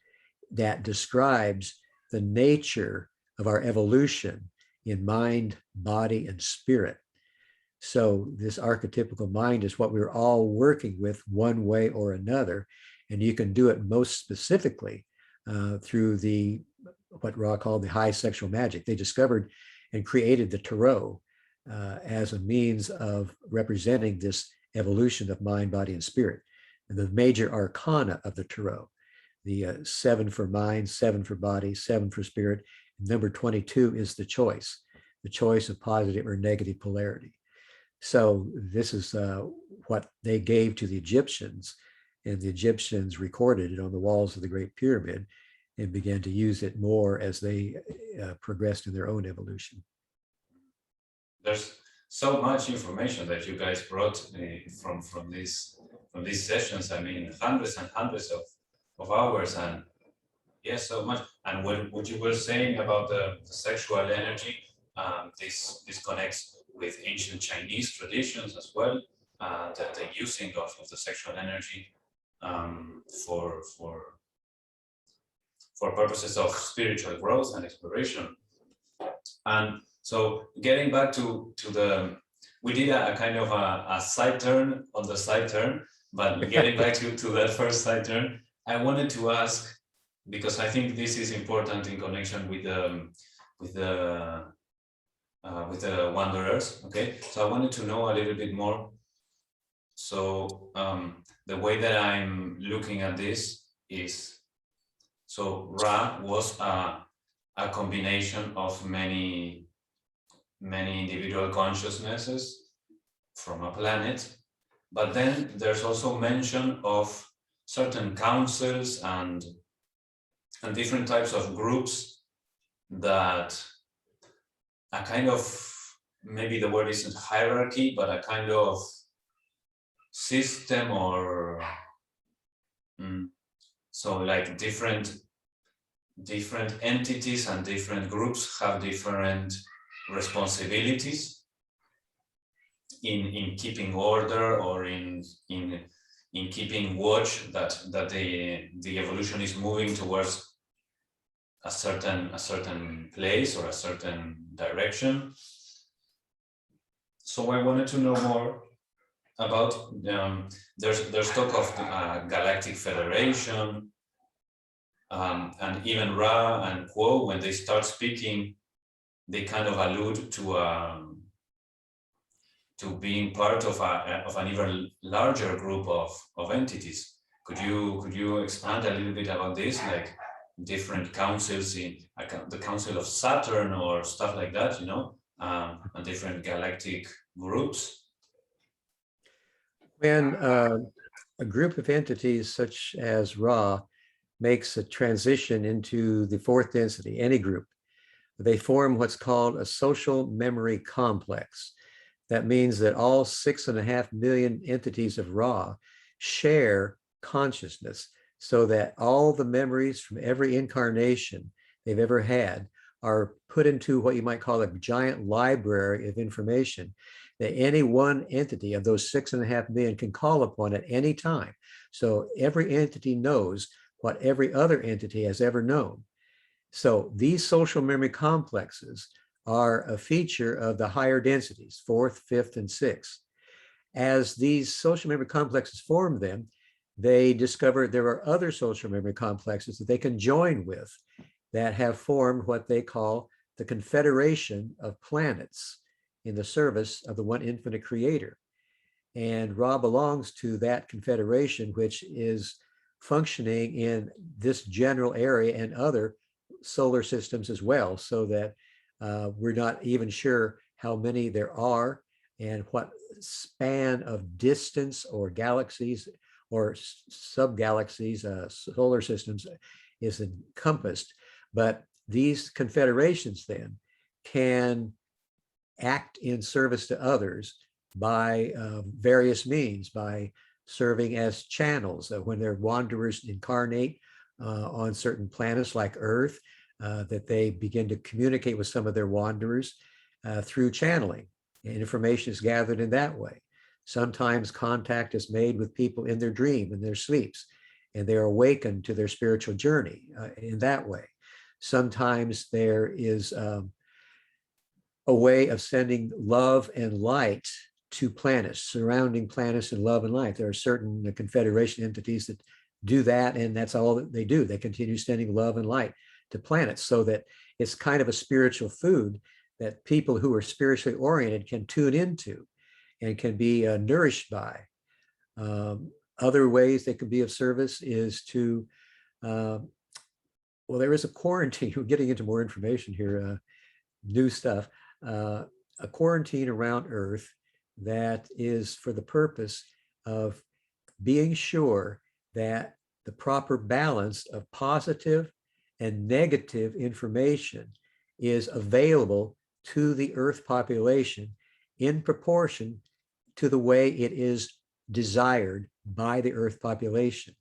that describes the nature of our evolution in mind, body, and spirit. So this archetypical mind is what we're all working with one way or another. And you can do it most specifically through the what Ra called the high sexual magic. They discovered and created the tarot as a means of representing this evolution of mind, body, and spirit. And the major arcana of the tarot, the 7 for mind, 7 for body, 7 for spirit. Number 22 is the choice of positive or negative polarity. So this is what they gave to the Egyptians, and the Egyptians recorded it on the walls of the Great Pyramid and began to use it more as they progressed in their own evolution. There's so much information that you guys brought from these sessions. I mean, hundreds and hundreds of hours, and yes, so much. And what you were saying about the sexual energy, this connects with ancient Chinese traditions as well. The using of the sexual energy for purposes of spiritual growth and exploration. And so getting back to the, we did a kind of a side turn on the side turn, but getting back to that first side turn, I wanted to ask, because I think this is important in connection with the wanderers. Okay, so I wanted to know a little bit more. So the way that I'm looking at this is, so Ra was a combination of many individual consciousnesses from a planet, but then there's also mention of certain councils and different types of groups that a kind of, maybe the word isn't hierarchy, but a kind of system or so like different entities and different groups have different responsibilities in keeping order or in keeping watch that the evolution is moving towards a certain place or a certain direction. So I wanted to know more about there's talk of Galactic Federation, and even Ra and Quo, when they start speaking, they kind of allude to being part of an even larger group of entities. Could you expand a little bit about this, like different councils in the Council of Saturn or stuff like that, you know, and different galactic groups? When a group of entities such as Ra makes a transition into the fourth density, any group, they form what's called a social memory complex. That means that all 6.5 million entities of Ra share consciousness, so that all the memories from every incarnation they've ever had are put into what you might call a giant library of information that any one entity of those 6.5 million can call upon at any time. So every entity knows what every other entity has ever known. So these social memory complexes are a feature of the higher densities, 4th, 5th, and 6th. As these social memory complexes form them, they discover there are other social memory complexes that they can join with that have formed what they call the Confederation of planets in the service of the one infinite creator. And Ra belongs to that confederation, which is functioning in this general area and other solar systems as well, so that we're not even sure how many there are and what span of distance or galaxies or sub-galaxies, solar systems is encompassed. But these confederations then can act in service to others by various means, by serving as channels. When their wanderers incarnate on certain planets like Earth, that they begin to communicate with some of their wanderers through channeling. And information is gathered in that way. Sometimes contact is made with people in their dream, in their sleeps, and they're awakened to their spiritual journey in that way. Sometimes there is a way of sending love and light to planets, surrounding planets in love and light. There are certain Confederation entities that do that, and that's all that they do. They continue sending love and light to planets, so that it's kind of a spiritual food that people who are spiritually oriented can tune into and can be nourished by. Other ways they can be of service is to, well, there is a quarantine. We're getting into more information here, new stuff. A quarantine around Earth that is for the purpose of being sure that the proper balance of positive and negative information is available to the Earth population in proportion to the way it is desired by the Earth population,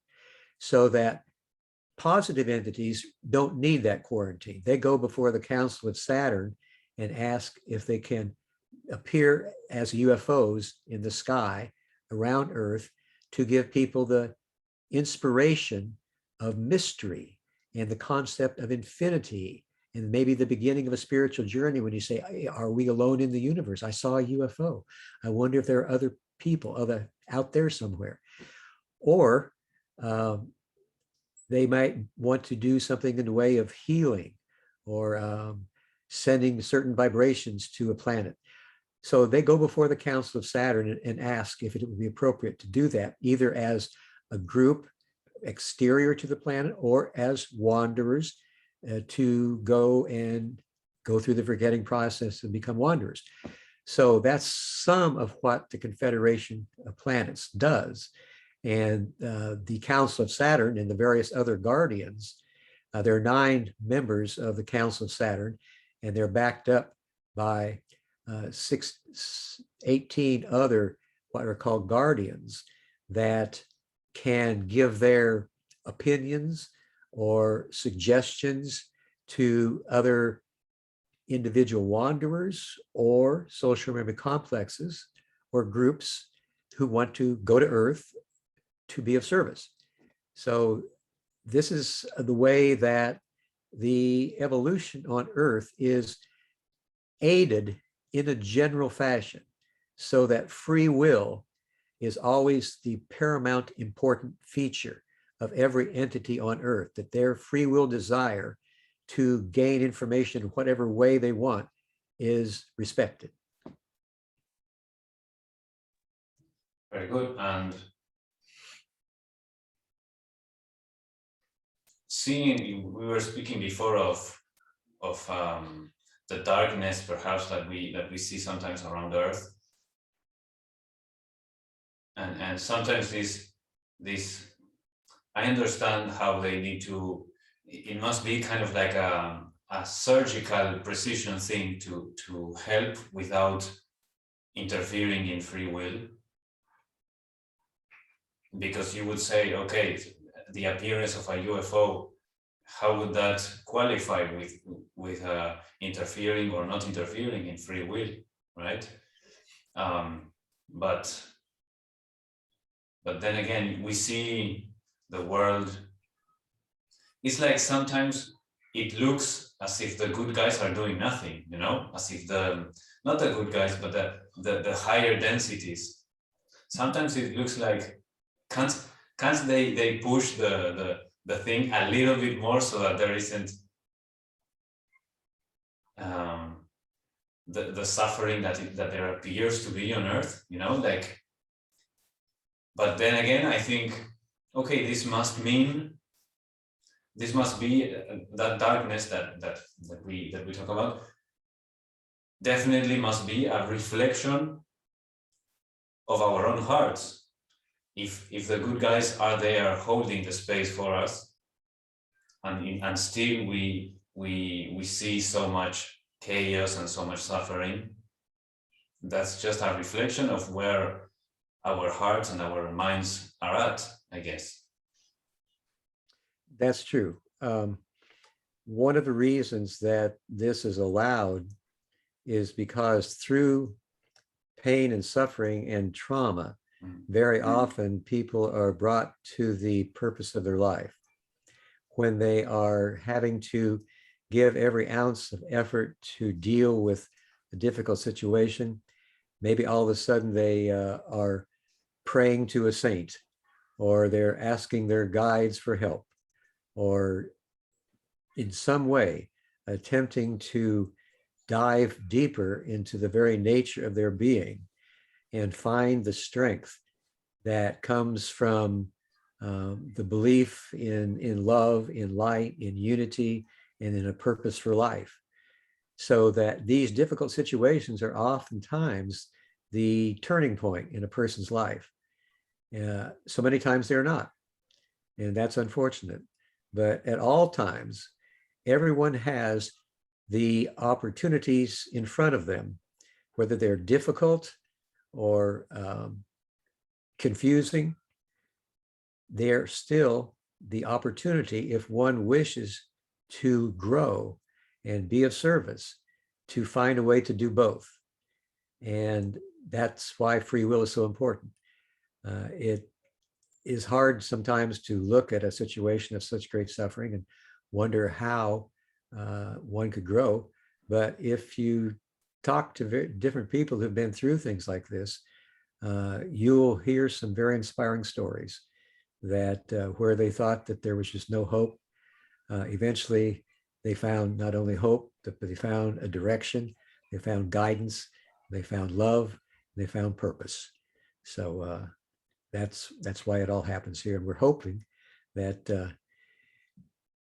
so that positive entities don't need that quarantine. They go before the Council of Saturn and ask if they can appear as UFOs in the sky around Earth to give people the inspiration of mystery and the concept of infinity, and maybe the beginning of a spiritual journey when you say, hey, are we alone in the universe? I saw a UFO. I wonder if there are other people out there somewhere. Or they might want to do something in the way of healing or sending certain vibrations to a planet. So they go before the Council of Saturn and ask if it would be appropriate to do that, either as a group exterior to the planet or as wanderers to go through the forgetting process and become wanderers. So that's some of what the Confederation of Planets does. And the Council of Saturn and the various other guardians, there are 9 members of the Council of Saturn, and they're backed up by 18 other what are called guardians that can give their opinions or suggestions to other individual wanderers or social memory complexes or groups who want to go to Earth to be of service. So this is the way that the evolution on Earth is aided in a general fashion, so that free will is always the paramount important feature of every entity on Earth, that their free will desire to gain information in whatever way they want is respected. Very good. And seeing, we were speaking before of the darkness, perhaps that we see sometimes around Earth, and sometimes this I understand how they need to. It must be kind of like a surgical precision thing to help without interfering in free will, because you would say, okay, the appearance of a UFO, how would that qualify with interfering or not interfering in free will, right? But then again, we see the world. It's like sometimes it looks as if the good guys are doing nothing, you know, as if not the good guys, but the higher densities. Sometimes it looks like can't they push the thing a little bit more so that there isn't the suffering that there appears to be on Earth, you know, like. But then again, I think, okay, this must be that darkness that we talk about. Definitely must be a reflection of our own hearts. If the good guys are there holding the space for us, and still we see so much chaos and so much suffering, that's just a reflection of where our hearts and our minds are at, I guess. That's true. One of the reasons that this is allowed is because through pain and suffering and trauma, very often people are brought to the purpose of their life. When they are having to give every ounce of effort to deal with a difficult situation, maybe all of a sudden they are praying to a saint, or they're asking their guides for help, or in some way attempting to dive deeper into the very nature of their being and find the strength that comes from the belief in love, in light, in unity, and in a purpose for life. So that these difficult situations are oftentimes the turning point in a person's life. So many times they're not, and that's unfortunate. But at all times, everyone has the opportunities in front of them, whether they're difficult or confusing. They're still the opportunity, if one wishes to grow and be of service, to find a way to do both. And that's why free will is so important. It is hard sometimes to look at a situation of such great suffering and wonder how one could grow. But if you talk to different people who've been through things like this, you'll hear some very inspiring stories that where they thought that there was just no hope, eventually they found not only hope, but they found a direction, they found guidance, they found love, they found purpose. So that's why it all happens here. And we're hoping that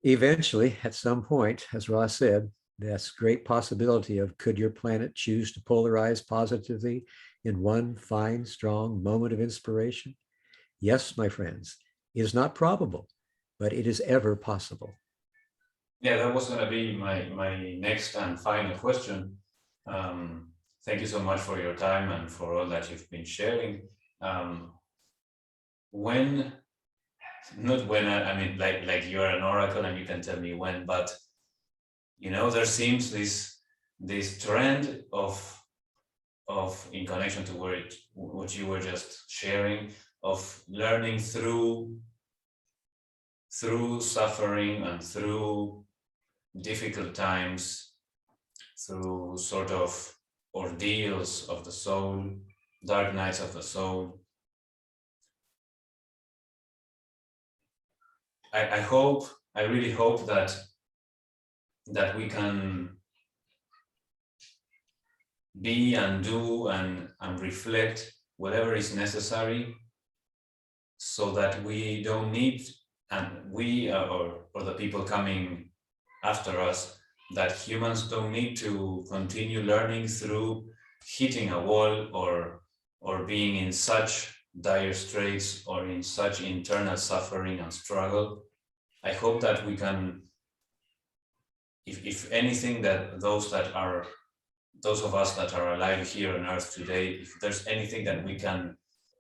eventually, at some point, as Ross said, that's great possibility of, could your planet choose to polarize positively in one fine, strong moment of inspiration? Yes, my friends, it is not probable, but it is ever possible. Yeah, that was going to be my next and final question. Thank you so much for your time and for all that you've been sharing. Not when, I mean, like you're an oracle and you can tell me when, but there seems this trend of in connection to what you were just sharing, of learning through suffering and through difficult times, through sort of ordeals of the soul, dark nights of the soul. I really hope that we can be and do and reflect whatever is necessary, so that we don't need, and we or the people coming after us, that humans don't need to continue learning through hitting a wall or being in such dire straits or in such internal suffering and struggle. I hope that we can, if anything, that those of us that are alive here on Earth today, if there's anything that we can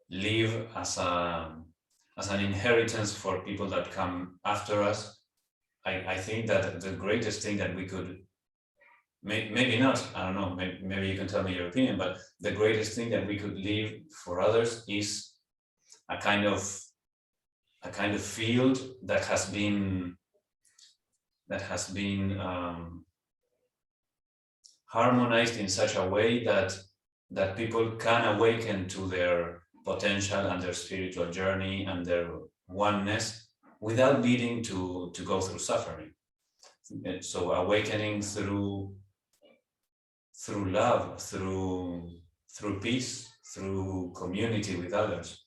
leave as an inheritance for people that come after us, I think that the greatest thing that we could, maybe not, I don't know, maybe you can tell me your opinion, but the greatest thing that we could leave for others is a kind of field that has been harmonized in such a way that people can awaken to their potential and their spiritual journey and their oneness without needing to go through suffering. So awakening through love, through peace, through community with others.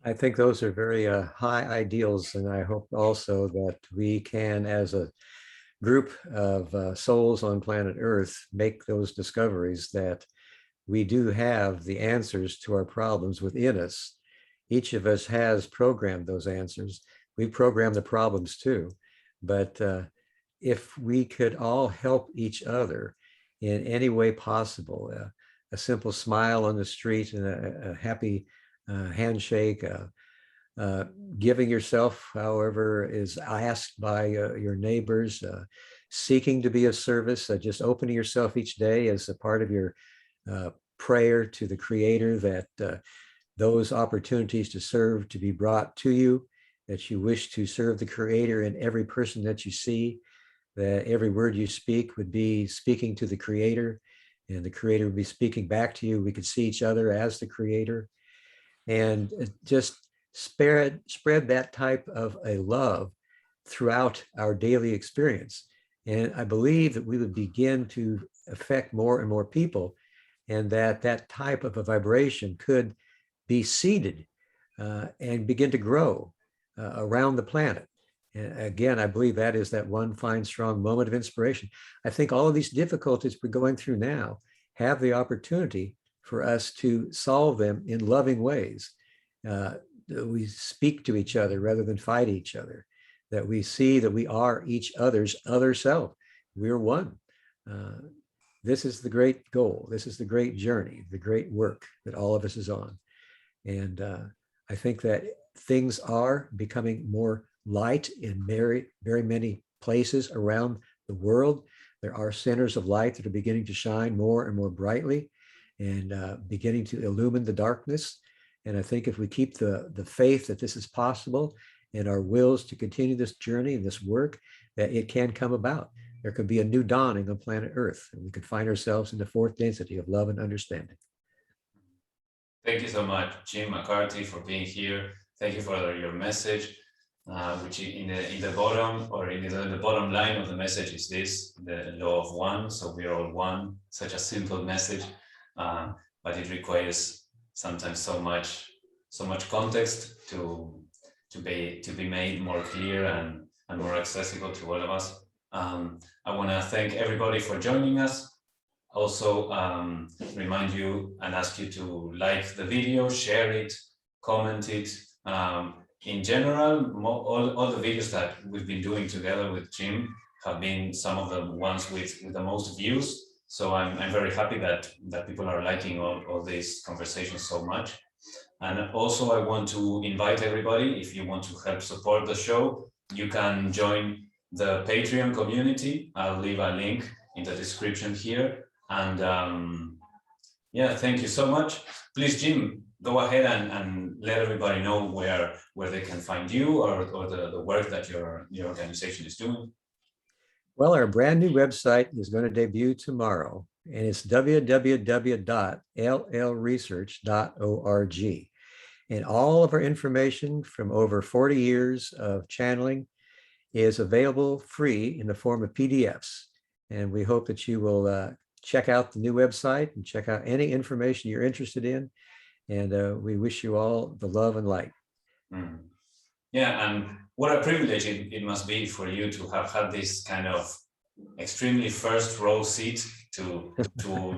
I think those are very high ideals, and I hope also that we can, as a group of souls on planet Earth, make those discoveries that we do have the answers to our problems within us. Each of us has programmed those answers. We program the problems too. But if we could all help each other in any way possible. A simple smile on the street and a happy handshake, giving yourself, however, is asked by your neighbors, seeking to be of service, just opening yourself each day as a part of your prayer to the Creator that those opportunities to serve to be brought to you, that you wish to serve the Creator in every person that you see, that every word you speak would be speaking to the Creator, and the Creator would be speaking back to you. We could see each other as the Creator, and just spread that type of a love throughout our daily experience. And I believe that we would begin to affect more and more people, and that type of a vibration could be seeded and begin to grow around the planet. And again, I believe that is that one fine, strong moment of inspiration. I think all of these difficulties we're going through now have the opportunity for us to solve them in loving ways. We speak to each other rather than fight each other, that we see that we are each other's other self. We're one. This is the great goal. This is the great journey, the great work that all of us is on. And I think that things are becoming more light in very, very many places around the world. There are centers of light that are beginning to shine more and more brightly and beginning to illumine the darkness. And I think if we keep the faith that this is possible and our wills to continue this journey and this work, that it can come about. There could be a new dawning on planet Earth, and we could find ourselves in the fourth density of love and understanding. Thank you so much, Jim McCarty, for being here. Thank you for your message, which in the bottom, or in the bottom line of the message is this: the law of one. So we are all one. Such a simple message, but it requires sometimes so much context to be made more clear and more accessible to all of us. I want to thank everybody for joining us. Also, remind you and ask you to like the video, share it, comment it. In general, all the videos that we've been doing together with Jim have been some of the ones with the most views. So I'm very happy that people are liking all these conversations so much. And also I want to invite everybody, if you want to help support the show, you can join the Patreon community. I'll leave a link in the description here. And yeah, thank you so much. Please, Jim, go ahead and let everybody know where they can find you or the work that your organization is doing. Well, our brand new website is going to debut tomorrow, and it's www.llresearch.org. And all of our information from over 40 years of channeling is available free in the form of PDFs. And we hope that you will check out the new website and check out any information you're interested in. And we wish you all the love and light. Mm. Yeah, and what a privilege it must be for you to have had this kind of extremely first row seat to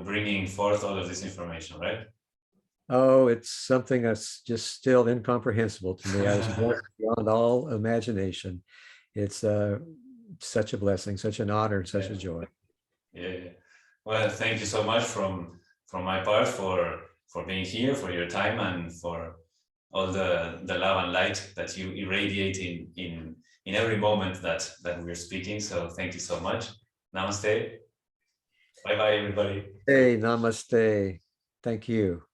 bringing forth all of this information, right? Oh, it's something that's just still incomprehensible to me. I was blessed beyond all imagination. It's such a blessing, such an honor, such a joy. Yeah. Well, thank you so much from my part for being here, for your time, and for all the love and light that you irradiate in every moment that we're speaking. So thank you so much. Namaste. Bye-bye, everybody. Hey, namaste. Thank you.